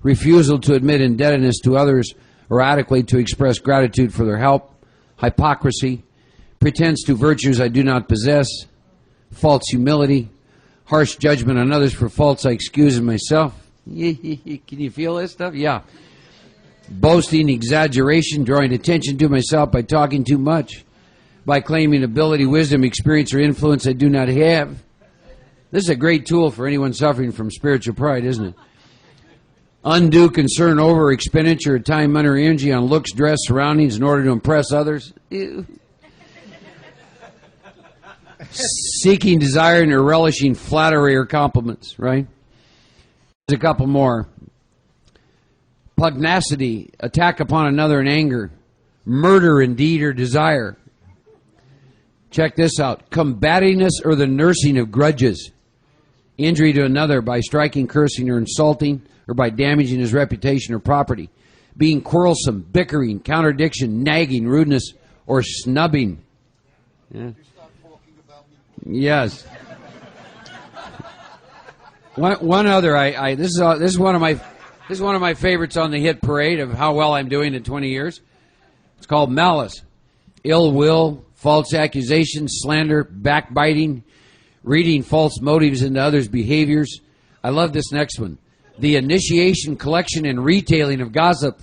B: Refusal to admit indebtedness to others or adequately to express gratitude for their help. Hypocrisy. Pretense to virtues I do not possess. False humility. Harsh judgment on others for faults I excuse in myself. Can you feel this stuff? Yeah. Boasting, exaggeration, drawing attention to myself by talking too much, by claiming ability, wisdom, experience, or influence I do not have. This is a great tool for anyone suffering from spiritual pride, isn't it? Undue concern over expenditure of time, money, or energy on looks, dress, surroundings in order to impress others. Ew. Seeking, desiring, or relishing flattery or compliments, right? There's a couple more. Pugnacity, attack upon another in anger. Murder in deed or desire. Check this out. Combativeness or the nursing of grudges. Injury to another by striking, cursing, or insulting, or by damaging his reputation or property. Being quarrelsome, bickering, contradiction, nagging, rudeness, or snubbing. Yeah. Yes. One other. This is one of my favorites on the hit parade of how well I'm doing in 20 years. It's called malice, ill will, false accusations, slander, backbiting, reading false motives into others' behaviors. I love this next one. The initiation, collection, and retailing of gossip.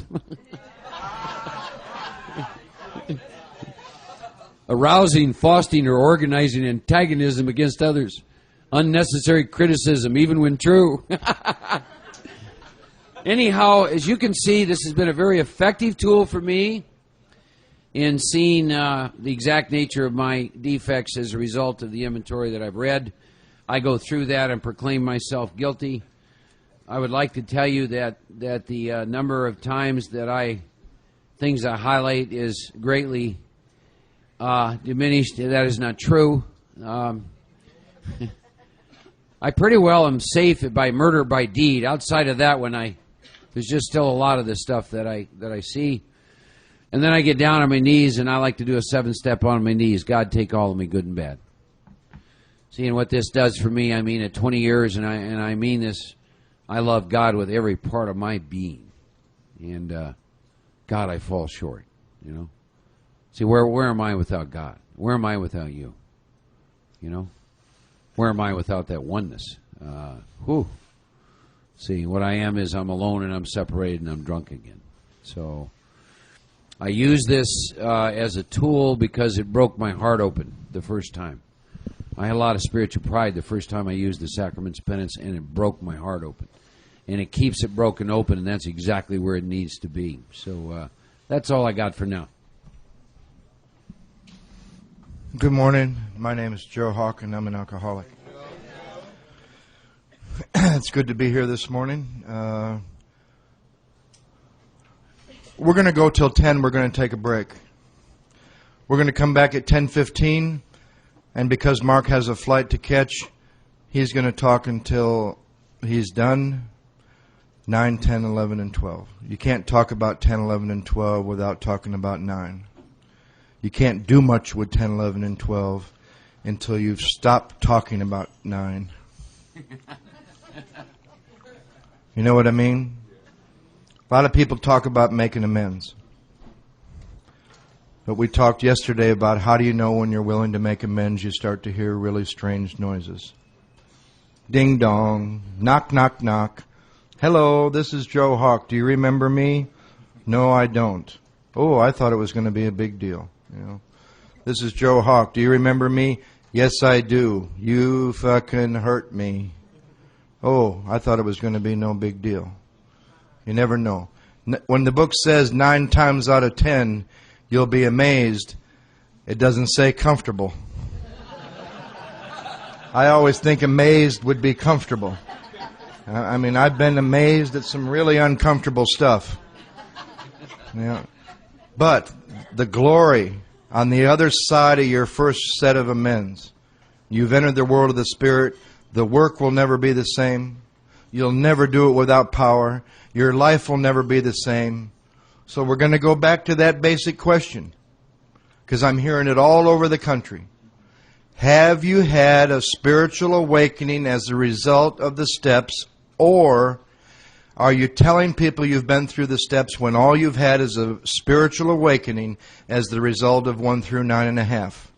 B: Arousing, fostering, or organizing antagonism against others. Unnecessary criticism, even when true. Anyhow, as you can see, this has been a very effective tool for me in seeing the exact nature of my defects as a result of the inventory that I've read. I go through that and proclaim myself guilty. I would like to tell you that the number of times that things I highlight is greatly diminished. That is not true. I pretty well am safe by murder by deed. Outside of that, there's just still a lot of the stuff that I see. And then I get down on my knees, and I like to do a 7-step on my knees. God, take all of me, good and bad. Seeing what this does for me, I mean, at 20 years, and I mean this, I love God with every part of my being. And God, I fall short, you know. See, where am I without God? Where am I without you? You know? Where am I without that oneness? See, what I am is I'm alone and I'm separated and I'm drunk again. So I use this as a tool because it broke my heart open the first time. I had a lot of spiritual pride the first time I used the sacraments of penance, and it broke my heart open. And it keeps it broken open, and that's exactly where it needs to be. So that's all I got for now.
D: Good morning. My name is Joe Hawk, and I'm an alcoholic. It's good to be here this morning. We're going to go till 10. We're going to take a break. We're going to come back at 10:15, and because Mark has a flight to catch, he's going to talk until he's done. 9, 10, 11, and 12. You can't talk about 10, 11, and 12 without talking about 9. You can't do much with 10, 11, and 12 until you've stopped talking about 9. You know what I mean? A lot of people talk about making amends. But we talked yesterday about how do you know when you're willing to make amends, you start to hear really strange noises. Ding dong, knock, knock, knock. Hello, this is Joe Hawk. Do you remember me? No, I don't. Oh, I thought it was going to be a big deal. You know, this is Joe Hawk. Do you remember me? Yes, I do. You fucking hurt me. Oh, I thought it was going to be no big deal. You never know. When the book says 9 times out of 10, you'll be amazed, it doesn't say comfortable. I always think amazed would be comfortable. I mean, I've been amazed at some really uncomfortable stuff. Yeah. But the glory on the other side of your first set of amends, you've entered the world of the Spirit. The work will never be the same. You'll never do it without power. Your life will never be the same. So we're going to go back to that basic question, because I'm hearing it all over the country. Have you had a spiritual awakening as a result of the steps, or are you telling people you've been through the steps when all you've had is a spiritual awakening as the result of 1 through 9.5,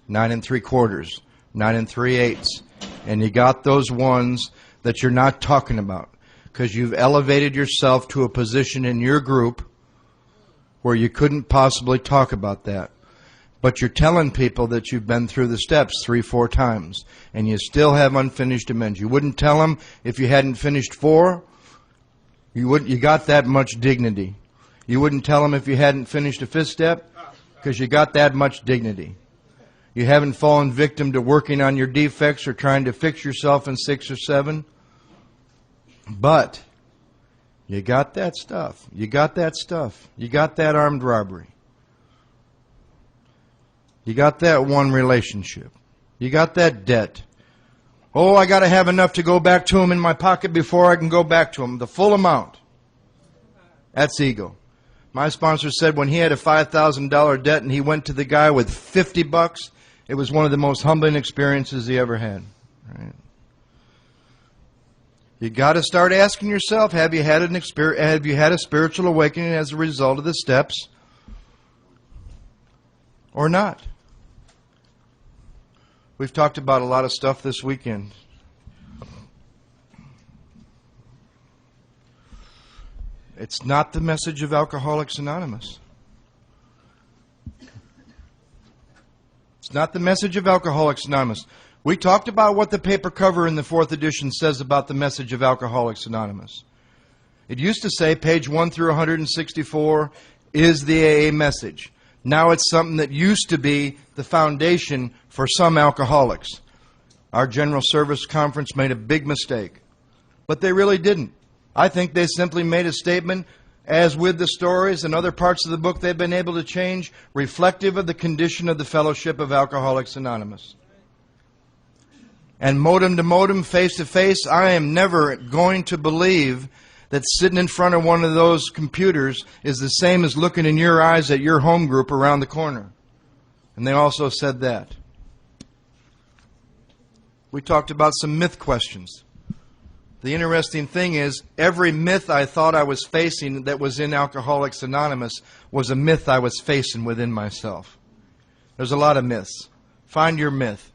D: 9 3/4, 9 3/8, and you got those ones that you're not talking about because you've elevated yourself to a position in your group where you couldn't possibly talk about that. But you're telling people that you've been through the steps 3-4 times, and you still have unfinished amends. You wouldn't tell them if you hadn't finished 4. You got that much dignity. You wouldn't tell them if you hadn't finished a 5th step, because you got that much dignity. You haven't fallen victim to working on your defects or trying to fix yourself in 6 or 7. But you got that stuff. You got that stuff. You got that armed robbery. You got that one relationship. You got that debt. Oh, I got to have enough to go back to him in my pocket before I can go back to him. The full amount. That's ego. My sponsor said when he had a $5,000 debt and he went to the guy with $50, it was one of the most humbling experiences he ever had. Right? You got to start asking yourself, have you had a spiritual awakening as a result of the steps or not? We've talked about a lot of stuff this weekend. It's not the message of Alcoholics Anonymous. It's not the message of Alcoholics Anonymous. We talked about what the paper cover in the 4th edition says about the message of Alcoholics Anonymous. It used to say page 1 through 164 is the AA message. Now it's something that used to be the foundation for some alcoholics. Our General Service Conference made a big mistake. But they really didn't. I think they simply made a statement, as with the stories and other parts of the book they've been able to change, reflective of the condition of the Fellowship of Alcoholics Anonymous. And modem to modem, face to face, I am never going to believe that sitting in front of one of those computers is the same as looking in your eyes at your home group around the corner. And they also said that. We talked about some myth questions. The interesting thing is, every myth I thought I was facing that was in Alcoholics Anonymous was a myth I was facing within myself. There's a lot of myths. Find your myth.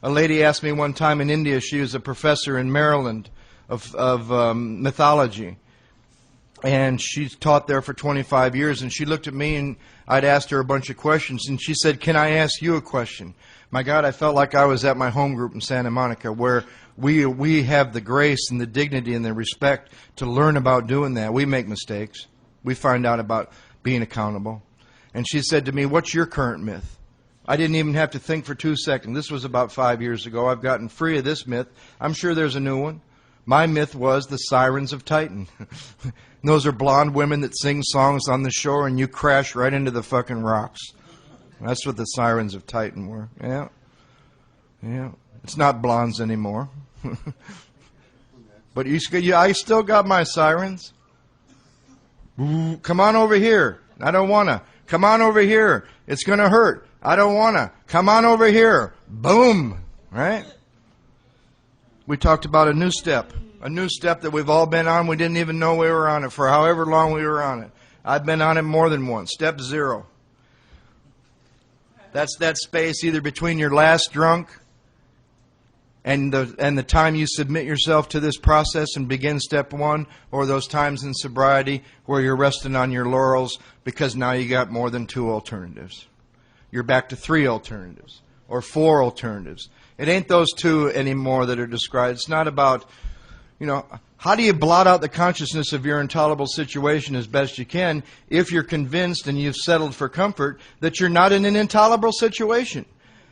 D: A lady asked me one time in India, she was a professor in Maryland of mythology. And she taught there for 25 years, and she looked at me, and I'd asked her a bunch of questions, and she said, "Can I ask you a question?" My God, I felt like I was at my home group in Santa Monica, where we have the grace and the dignity and the respect to learn about doing that. We make mistakes. We find out about being accountable. And she said to me, "What's your current myth?" I didn't even have to think for 2 seconds. This was about 5 years ago. I've gotten free of this myth. I'm sure there's a new one. My myth was the Sirens of Titan. Those are blonde women that sing songs on the shore and you crash right into the fucking rocks. That's what the Sirens of Titan were. Yeah. Yeah. It's not blondes anymore. But I still got my sirens. Ooh, come on over here. I don't want to. Come on over here. It's going to hurt. I don't want to. Come on over here. Boom. Right? We talked about a new step that we've all been on. We didn't even know we were on it for however long we were on it. I've been on it more than once. Step 0. That's that space either between your last drunk And the time you submit yourself to this process and begin step one, or those times in sobriety where you're resting on your laurels because now you got more than 2 alternatives. You're back to 3 alternatives or 4 alternatives. It ain't those 2 anymore that are described. It's not about, how do you blot out the consciousness of your intolerable situation as best you can if you're convinced and you've settled for comfort that you're not in an intolerable situation?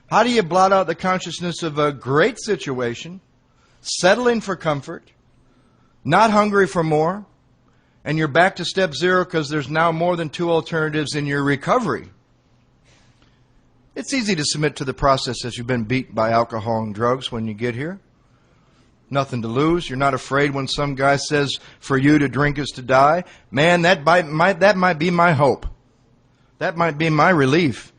D: How do you blot out the consciousness of a great situation, settling for comfort, not hungry for more, and you're back to step 0 because there's now more than 2 alternatives in your recovery? It's easy to submit to the process as you've been beat by alcohol and drugs when you get here. Nothing to lose. You're not afraid when some guy says for you to drink is to die. Man, that might be my hope. That might be my relief.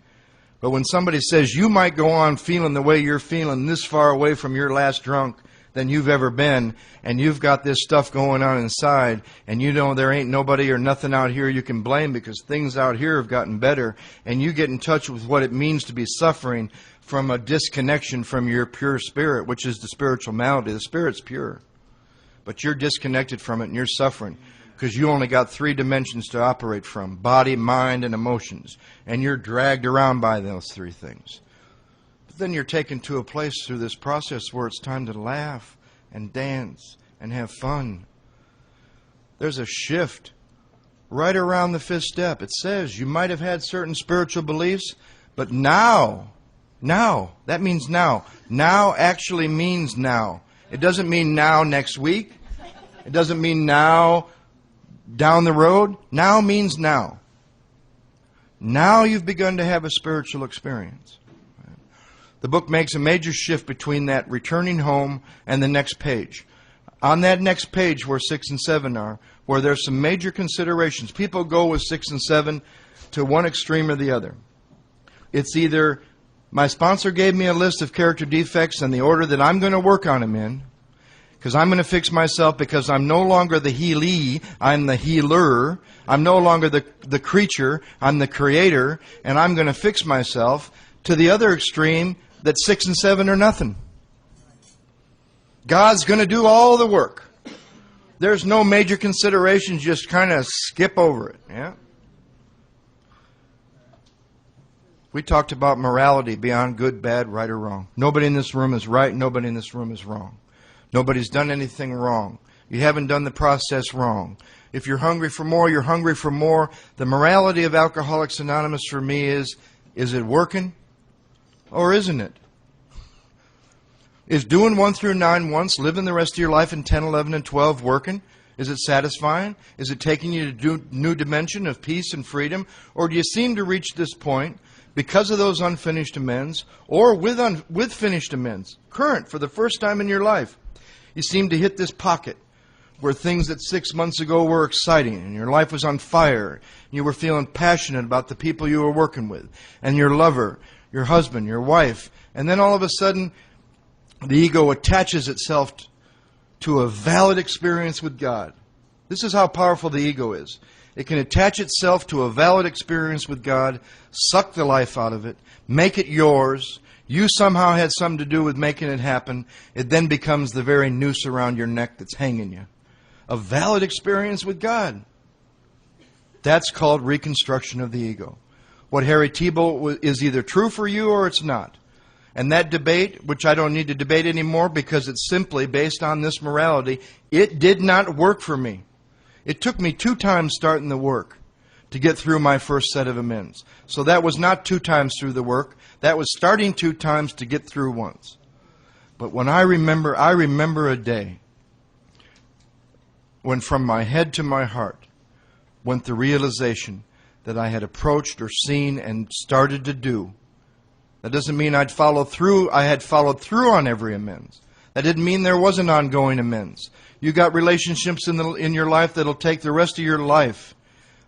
D: But when somebody says you might go on feeling the way you're feeling this far away from your last drunk than you've ever been, and you've got this stuff going on inside, and you know there ain't nobody or nothing out here you can blame because things out here have gotten better, and you get in touch with what it means to be suffering from a disconnection from your pure spirit, which is the spiritual malady. The spirit's pure, but you're disconnected from it and you're suffering because you only got 3 dimensions to operate from: body, mind, and emotions. And you're dragged around by those 3 things. But then you're taken to a place through this process where it's time to laugh and dance and have fun. There's a shift right around the 5th step. It says you might have had certain spiritual beliefs, but now, that means now. Now actually means now. It doesn't mean now next week. It doesn't mean now down the road. Now means now. Now you've begun to have a spiritual experience. The book makes a major shift between that returning home and the next page. On that next page where 6 and 7 are, where there's some major considerations, people go with 6 and 7 to one extreme or the other. It's either my sponsor gave me a list of character defects and the order that I'm going to work on them in, because I'm going to fix myself because I'm no longer the healee, I'm the healer. I'm no longer the creature, I'm the creator, and I'm going to fix myself, to the other extreme that 6 and 7 are nothing. God's going to do all the work. There's no major considerations, just kind of skip over it. Yeah. We talked about morality beyond good, bad, right, or wrong. Nobody in this room is right, nobody in this room is wrong. Nobody's done anything wrong. You haven't done the process wrong. If you're hungry for more, you're hungry for more. The morality of Alcoholics Anonymous for me is it working or isn't it? Is doing 1 through 9 once, living the rest of your life in 10, 11, and 12 working? Is it satisfying? Is it taking you to a new dimension of peace and freedom? Or do you seem to reach this point because of those unfinished amends, or with finished amends, current for the first time in your life? You seem to hit this pocket where things that 6 months ago were exciting and your life was on fire. You were feeling passionate about the people you were working with and your lover, your husband, your wife. And then all of a sudden, the ego attaches itself to a valid experience with God. This is how powerful the ego is. It can attach itself to a valid experience with God, suck the life out of it, make it yours. You somehow had something to do with making it happen. It then becomes the very noose around your neck that's hanging you. A valid experience with God. That's called reconstruction of the ego. What Harry Tiebout is either true for you or it's not. And that debate, which I don't need to debate anymore because it's simply based on this morality, it did not work for me. It took me 2 times starting the work to get through my first set of amends. So that was not 2 times through the work. That was starting 2 times to get through once. But when I remember a day when from my head to my heart went the realization that I had approached or seen and started to do. That doesn't mean I'd follow through. I had followed through on every amends. That didn't mean there wasn't ongoing amends. You got relationships in your life that'll take the rest of your life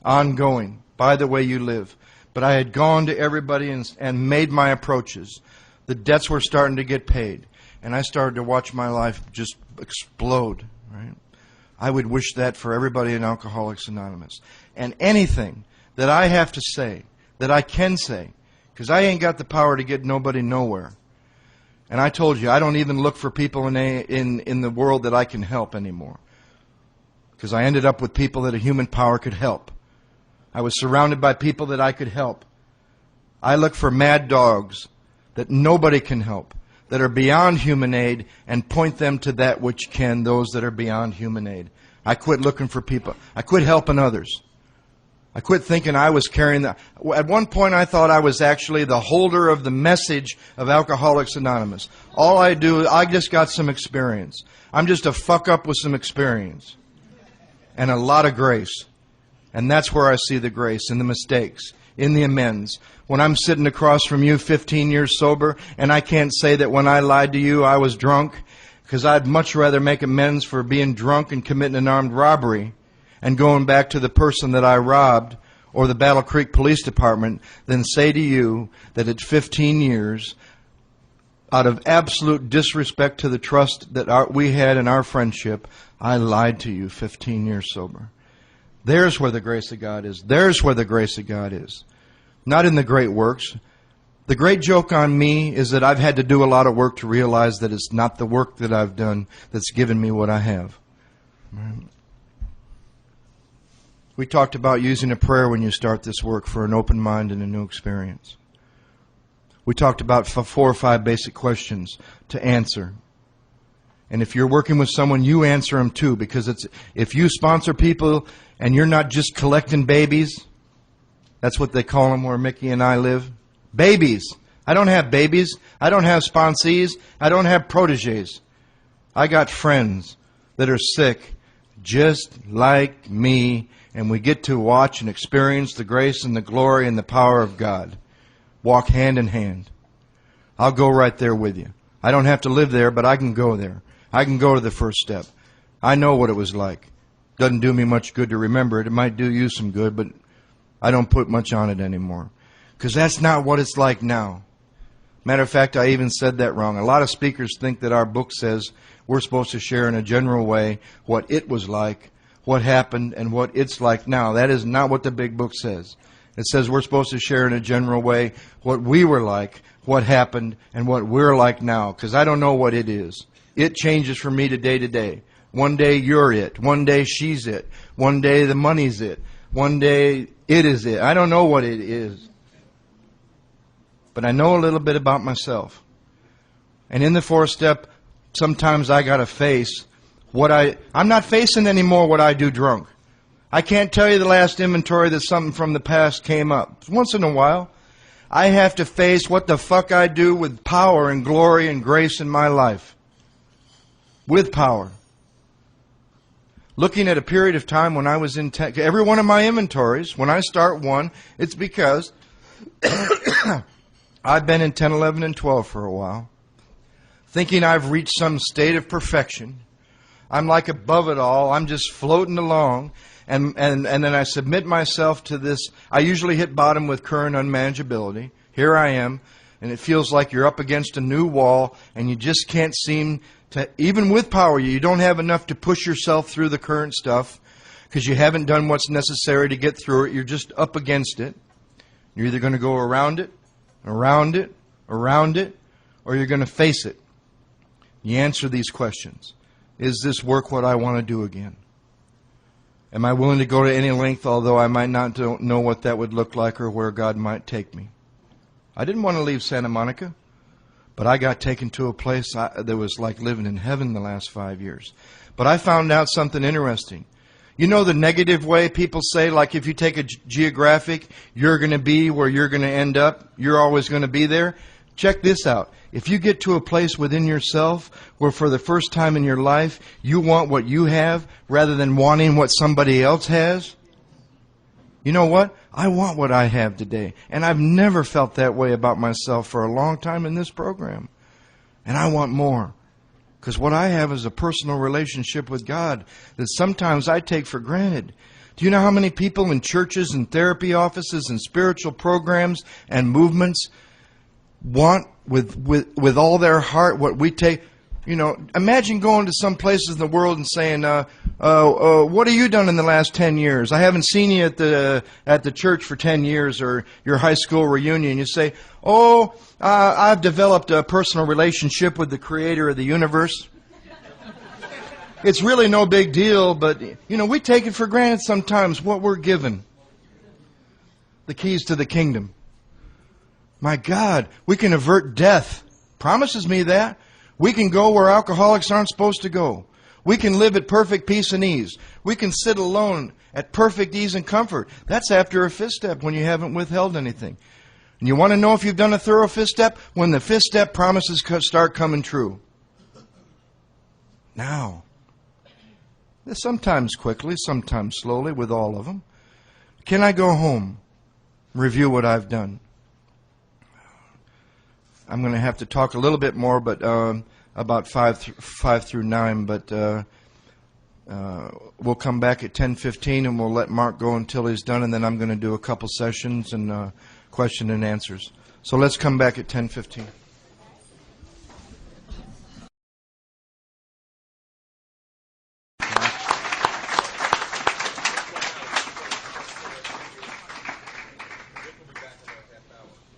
D: ongoing by the way you live. But I had gone to everybody and made my approaches. The debts were starting to get paid. And I started to watch my life just explode. Right? I would wish that for everybody in Alcoholics Anonymous. And anything that I have to say, that I can say, because I ain't got the power to get nobody nowhere, And I told you, I don't even look for people in the world that I can help anymore. Because I ended up with people that a human power could help. I was surrounded by people that I could help. I look for mad dogs that nobody can help, that are beyond human aid, and point them to that which can, those that are beyond human aid. I quit looking for people. I quit helping others. I quit thinking I was carrying the... At one point I thought I was actually the holder of the message of Alcoholics Anonymous. All I do, I just got some experience. I'm just a fuck up with some experience. And a lot of grace. And that's where I see the grace, in the mistakes, in the amends. When I'm sitting across from you 15 years sober, and I can't say that when I lied to you I was drunk, because I'd much rather make amends for being drunk and committing an armed robbery and going back to the person that I robbed or the Battle Creek Police Department than say to you that at 15 years, out of absolute disrespect to the trust that we had in our friendship, I lied to you 15 years sober. There's where the grace of God is. There's where the grace of God is. Not in the great works. The great joke on me is that I've had to do a lot of work to realize that it's not the work that I've done that's given me what I have. We talked about using a prayer when you start this work for an open mind and a new experience. We talked about 4 or 5 basic questions to answer. And if you're working with someone, you answer them too, because if you sponsor people and you're not just collecting babies, that's what they call them where Mickey and I live. Babies. I don't have babies. I don't have sponsees. I don't have proteges. I got friends that are sick just like me, and we get to watch and experience the grace and the glory and the power of God. Walk hand in hand. I'll go right there with you. I don't have to live there, but I can go there. I can go to the first step. I know what it was like. Doesn't do me much good to remember it. It might do you some good, but I don't put much on it anymore. Because that's not what it's like now. Matter of fact, I even said that wrong. A lot of speakers think that our book says we're supposed to share in a general way what it was like, what happened, and what it's like now. That is not what the big book says. It says we're supposed to share in a general way what we were like, what happened, and what we're like now. Because I don't know what it is. It changes from me to day. One day you're it. One day she's it. One day the money's it. One day it is it. I don't know what it is. But I know a little bit about myself. And in the 4th step, sometimes I got to face what I'm not facing anymore what I do drunk. I can't tell you the last inventory that something from the past came up. Once in a while, I have to face what the fuck I do with power and glory and grace in my life. With power. Looking at a period of time when I was in every one of my inventories, when I start one, it's because I've been in 10, 11, and 12 for a while, thinking I've reached some state of perfection. I'm like above it all. I'm just floating along. And then I submit myself to this. I usually hit bottom with current unmanageability. Here I am. And it feels like you're up against a new wall and you just can't seem to, even with power, you don't have enough to push yourself through the current stuff because you haven't done what's necessary to get through it. You're just up against it. You're either going to go around it, around it, around it, or you're going to face it. You answer these questions. Is this work what I want to do again? Am I willing to go to any length, although I might not know what that would look like or where God might take me? I didn't want to leave Santa Monica, but I got taken to a place that was like living in heaven the last 5 years. But I found out something interesting. You know the negative way people say, like if you take a geographic, you're going to be where you're going to end up, you're always going to be there? Check this out. If you get to a place within yourself where for the first time in your life you want what you have rather than wanting what somebody else has, you know what? I want what I have today. And I've never felt that way about myself for a long time in this program. And I want more. Because what I have is a personal relationship with God that sometimes I take for granted. Do you know how many people in churches and therapy offices and spiritual programs and movements want with all their heart what we take? You know, imagine going to some places in the world and saying, What have you done in the last 10 years? I haven't seen you at the church for 10 years, or your high school reunion. You say, I've developed a personal relationship with the creator of the universe. It's really no big deal, but, we take it for granted sometimes what we're given. The keys to the kingdom. My God, we can avert death. Promises me that. We can go where alcoholics aren't supposed to go. We can live at perfect peace and ease. We can sit alone at perfect ease and comfort. That's after a fifth step, when you haven't withheld anything. And you want to know if you've done a thorough fifth step? When the fifth step promises start coming true. Now. Sometimes quickly, sometimes slowly, with all of them. Can I go home? Review what I've done. I'm going to have to talk a little bit more, but about 5 through 9. But we'll come back at 10:15, and we'll let Mark go until he's done, and then I'm going to do a couple sessions and question and answers. So let's come back at 10:15.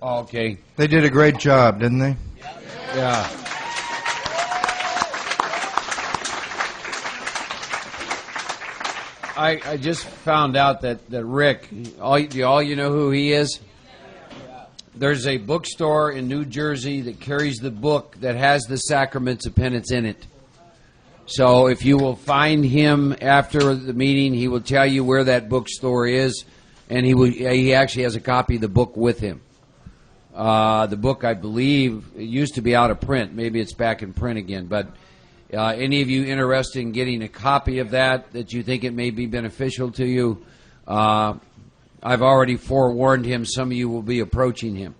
B: Okay.
D: They did a great job, didn't they?
B: Yeah. I just found out that Rick, all you know who he is? There's a bookstore in New Jersey that carries the book that has the Sacraments of Penance in it. So if you will find him after the meeting, he will tell you where that bookstore is, and he actually has a copy of the book with him. The book, I believe, it used to be out of print. Maybe it's back in print again. But any of you interested in getting a copy of that you think it may be beneficial to you, I've already forewarned him. Some of you will be approaching him.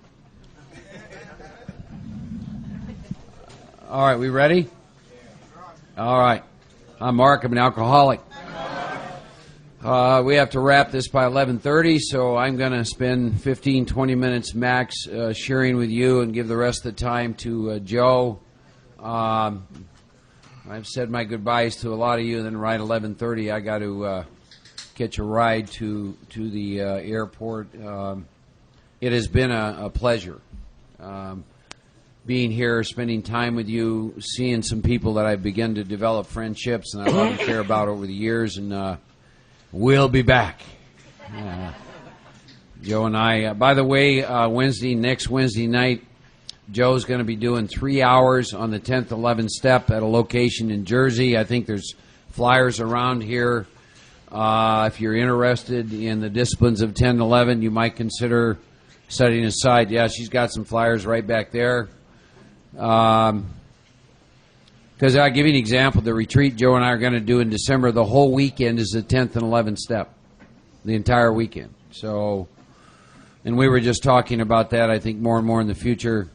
B: All right, we ready? All right. I'm Mark. I'm an alcoholic. We have to wrap this by 11:30, so I'm going to spend 15, 20 minutes max sharing with you and give the rest of the time to Joe. I've said my goodbyes to a lot of you, and then right 11:30 I got to catch a ride to the airport. It has been a pleasure being here, spending time with you, seeing some people that I've begun to develop friendships and I love and care about over the years, and we'll be back. Joe and I, by the way, next Wednesday night, Joe's going to be doing 3 hours on the 10th, 11th step at a location in Jersey. I think there's flyers around here. If you're interested in the disciplines of 10 and 11, you might consider setting aside. Yeah, she's got some flyers right back there. Because I'll give you an example. The retreat Joe and I are going to do in December, the whole weekend is the 10th and 11th step. The entire weekend. So, and we were just talking about that. I think more and more in the future,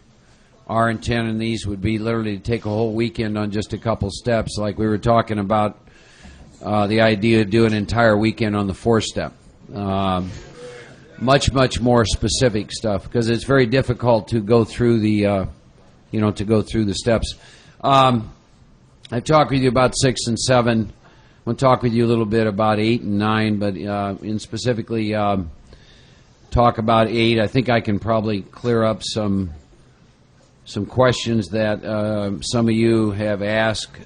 B: our intent in these would be literally to take a whole weekend on just a couple steps. Like we were talking about the idea of doing an entire weekend on the 4th step. Much more specific stuff, because it's very difficult to go through the, steps. I've talked with you about 6 and 7. I'm going to talk with you a little bit about 8 and 9, but in specifically talk about 8. I think I can probably clear up some questions that some of you have asked.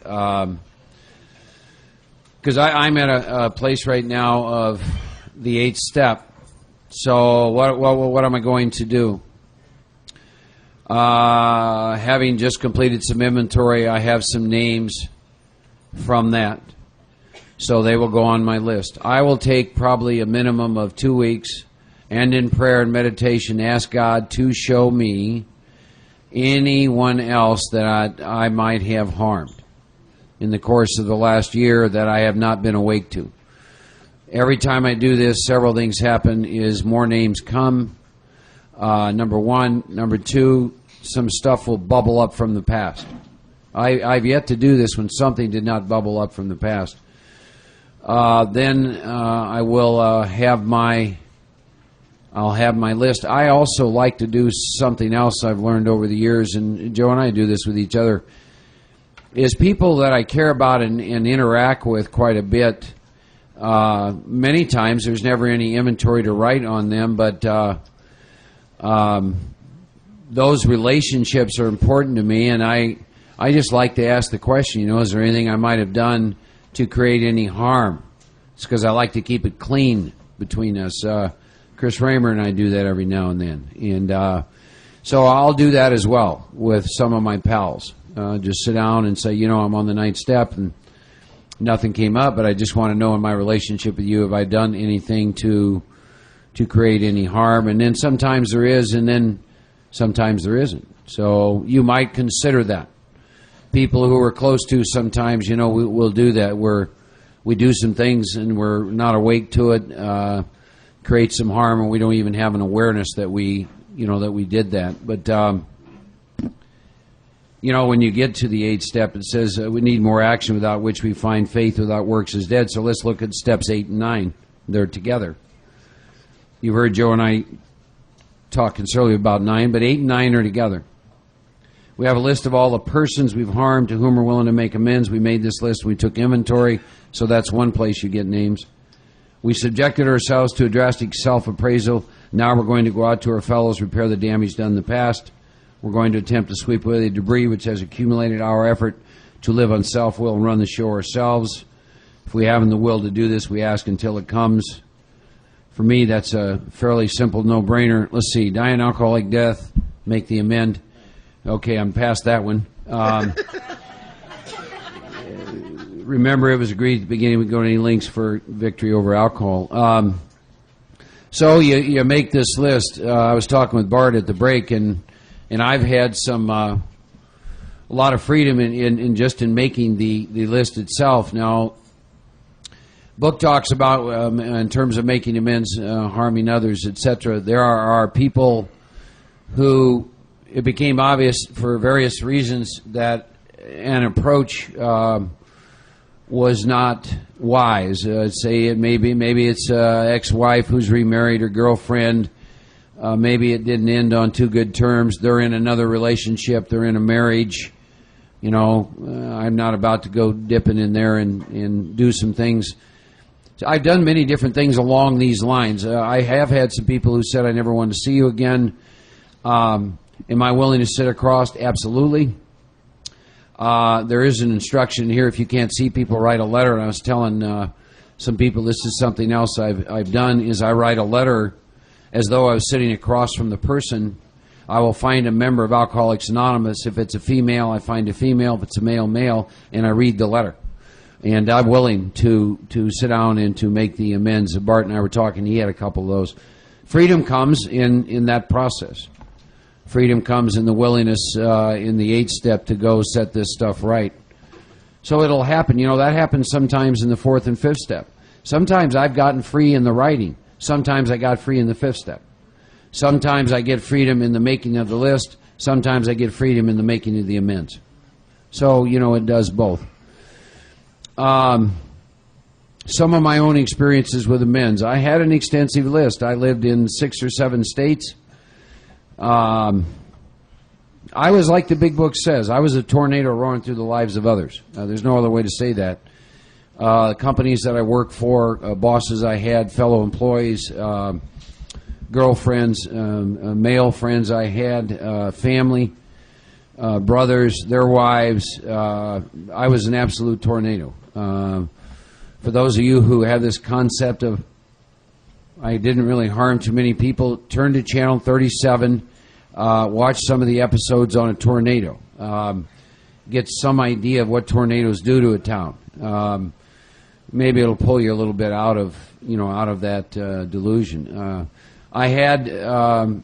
B: Because I'm at a place right now of the 8th step. So what am I going to do? Having just completed some inventory, I have some names from that. So they will go on my list. I will take probably a minimum of 2 weeks, and in prayer and meditation, ask God to show me anyone else that I might have harmed in the course of the last year that I have not been awake to. Every time I do this, several things happen. Is more names come. Number one. Number two, some stuff will bubble up from the past. I've yet to do this when something did not bubble up from the past. Then I will I'll have my list. I also like to do something else I've learned over the years, and Joe and I do this with each other, is people that I care about and interact with quite a bit. Many times there's never any inventory to write on them, but those relationships are important to me, and I just like to ask the question, is there anything I might have done to create any harm? It's because I like to keep it clean between us. Chris Raymer and I do that every now and then. And so I'll do that as well with some of my pals. Just sit down and say, I'm on the ninth step and nothing came up, but I just want to know in my relationship with you, have I done anything to create any harm? And then sometimes there is, and then sometimes there isn't. So you might consider that. People who we're close to sometimes, we'll do that. We do some things and we're not awake to it, create some harm, and we don't even have an awareness that we did that. But when you get to the eighth step, it says we need more action, without which we find faith without works is dead. So let's look at steps 8 and 9. They're together. You've heard Joe and I talk considerably about 9, but 8 and 9 are together. We have a list of all the persons we've harmed to whom we're willing to make amends. We made this list. We took inventory, so that's one place you get names. We subjected ourselves to a drastic self-appraisal. Now we're going to go out to our fellows, repair the damage done in the past. We're going to attempt to sweep away the debris which has accumulated our effort to live on self-will and run the show ourselves. If we haven't the will to do this, we ask until it comes. For me, that's a fairly simple no-brainer. Let's see, die an alcoholic death, make the amend. Okay, I'm past that one. Remember, it was agreed at the beginning we'd go to any links for victory over alcohol. So you make this list. I was talking with Bart at the break, and I've had a lot of freedom in making the list itself. Now, book talks about in terms of making amends, harming others, etc. There are people who it became obvious for various reasons that an approach was not wise. Say maybe it's ex-wife who's remarried or girlfriend. Maybe it didn't end on too good terms. They're in another relationship. They're in a marriage. I'm not about to go dipping in there and do some things. So I've done many different things along these lines. I have had some people who said, I never want to see you again. Am I willing to sit across? Absolutely. There is an instruction here. If you can't see people, write a letter. And I was telling some people, this is something else I've done, is I write a letter as though I was sitting across from the person. I will find a member of Alcoholics Anonymous. If it's a female, I find a female. If it's a male, male. And I read the letter. And I'm willing to sit down and to make the amends. Bart and I were talking. He had a couple of those. Freedom comes in that process. Freedom comes in the willingness in the 8th step to go set this stuff right. So it'll happen. That happens sometimes in the 4th and 5th step. Sometimes I've gotten free in the writing. Sometimes I got free in the 5th step. Sometimes I get freedom in the making of the list. Sometimes I get freedom in the making of the amends. So, it does both. Some of my own experiences with amends. I had an extensive list. I lived in 6 or 7 states. I was like the big book says. I was a tornado roaring through the lives of others. There's no other way to say that. Companies that I worked for, bosses I had, fellow employees, girlfriends, male friends I had, family, brothers, their wives. I was an absolute tornado. For those of you who have this concept of I didn't really harm too many people, turn to Channel 37, watch some of the episodes on a tornado. Get some idea of what tornadoes do to a town. Maybe it'll pull you a little bit out of that delusion. I had,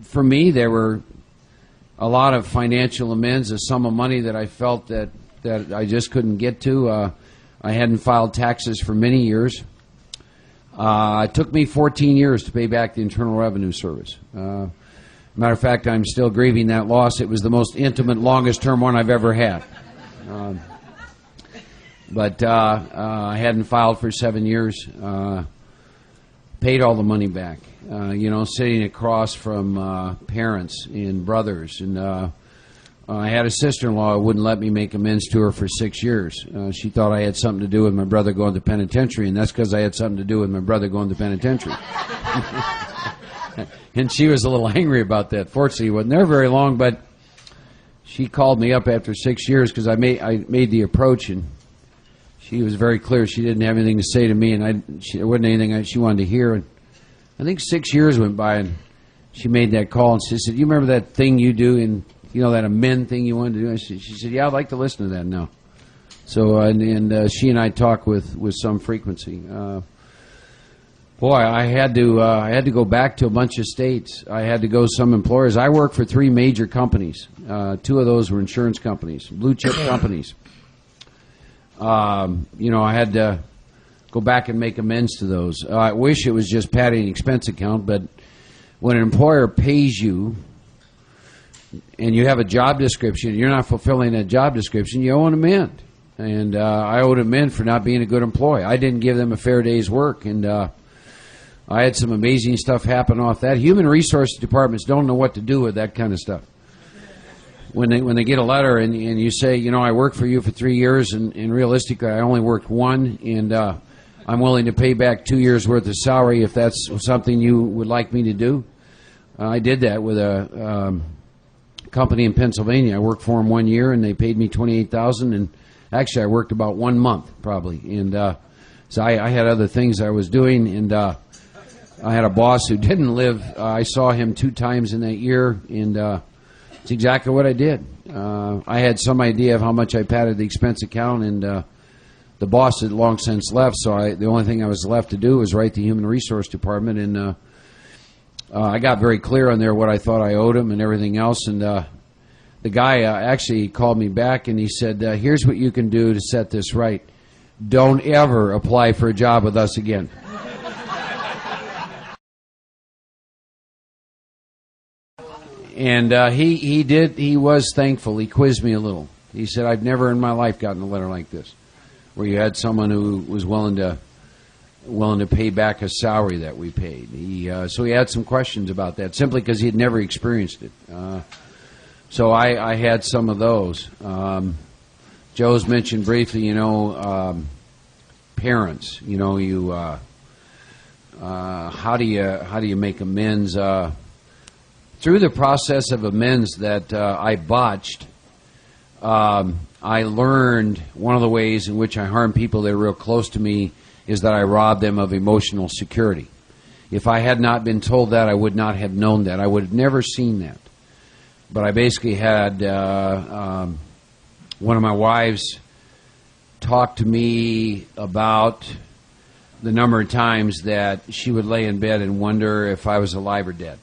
B: for me, there were a lot of financial amends, a sum of money that I felt that I just couldn't get to. I hadn't filed taxes for many years. It took me 14 years to pay back the Internal Revenue Service. Matter of fact, I'm still grieving that loss. It was the most intimate, longest-term one I've ever had. But I hadn't filed for 7 years. Paid all the money back. Sitting across from parents and brothers and I had a sister-in-law who wouldn't let me make amends to her for 6 years. She thought I had something to do with my brother going to penitentiary, and that's because I had something to do with my brother going to penitentiary. And she was a little angry about that. Fortunately, it wasn't there very long, but she called me up after 6 years because I made the approach, and she was very clear she didn't have anything to say to me, and there wasn't anything she wanted to hear. And I think 6 years went by, and she made that call, and she said, "You remember that thing you do in, that amend thing you wanted to do?" She said, "Yeah, I'd like to listen to that now." So, and she and I talk with some frequency. Boy, I had to go back to a bunch of states. I had to go some employers. I work for 3 major companies. 2 of those were insurance companies, blue chip companies. I had to go back and make amends to those. I wish it was just padding expense account, but when an employer pays you and you have a job description and you're not fulfilling that job description, you owe an amend. And I owed an amend for not being a good employee. I didn't give them a fair day's work, and I had some amazing stuff happen off that. Human resource departments don't know what to do with that kind of stuff. When they get a letter and you say, I worked for you for 3 years, and realistically I only worked 1, and I'm willing to pay back 2 years' worth of salary if that's something you would like me to do. I did that with a company in Pennsylvania. I worked for them 1 year, and they paid me $28,000, and actually I worked about 1 month probably. And so I had other things I was doing, and I had a boss who didn't live. I saw him 2 times in that year, and it's exactly what I did. I had some idea of how much I padded the expense account, and the boss had long since left, so the only thing I was left to do was write the Human Resource Department, and I got very clear on there what I thought I owed him and everything else, and the guy actually called me back, and he said, "Here's what you can do to set this right. Don't ever apply for a job with us again." And he was thankful. He quizzed me a little. He said, "I've never in my life gotten a letter like this, where you had someone who was willing to pay back a salary that we paid." So he had some questions about that, simply because he had never experienced it. So I had some of those. Joe's mentioned briefly, parents. How do you make amends? Through the process of amends that I botched, I learned one of the ways in which I harm people that are real close to me is that I rob them of emotional security. If I had not been told that, I would not have known that. I would have never seen that. But I basically had one of my wives talk to me about the number of times that she would lay in bed and wonder if I was alive or dead.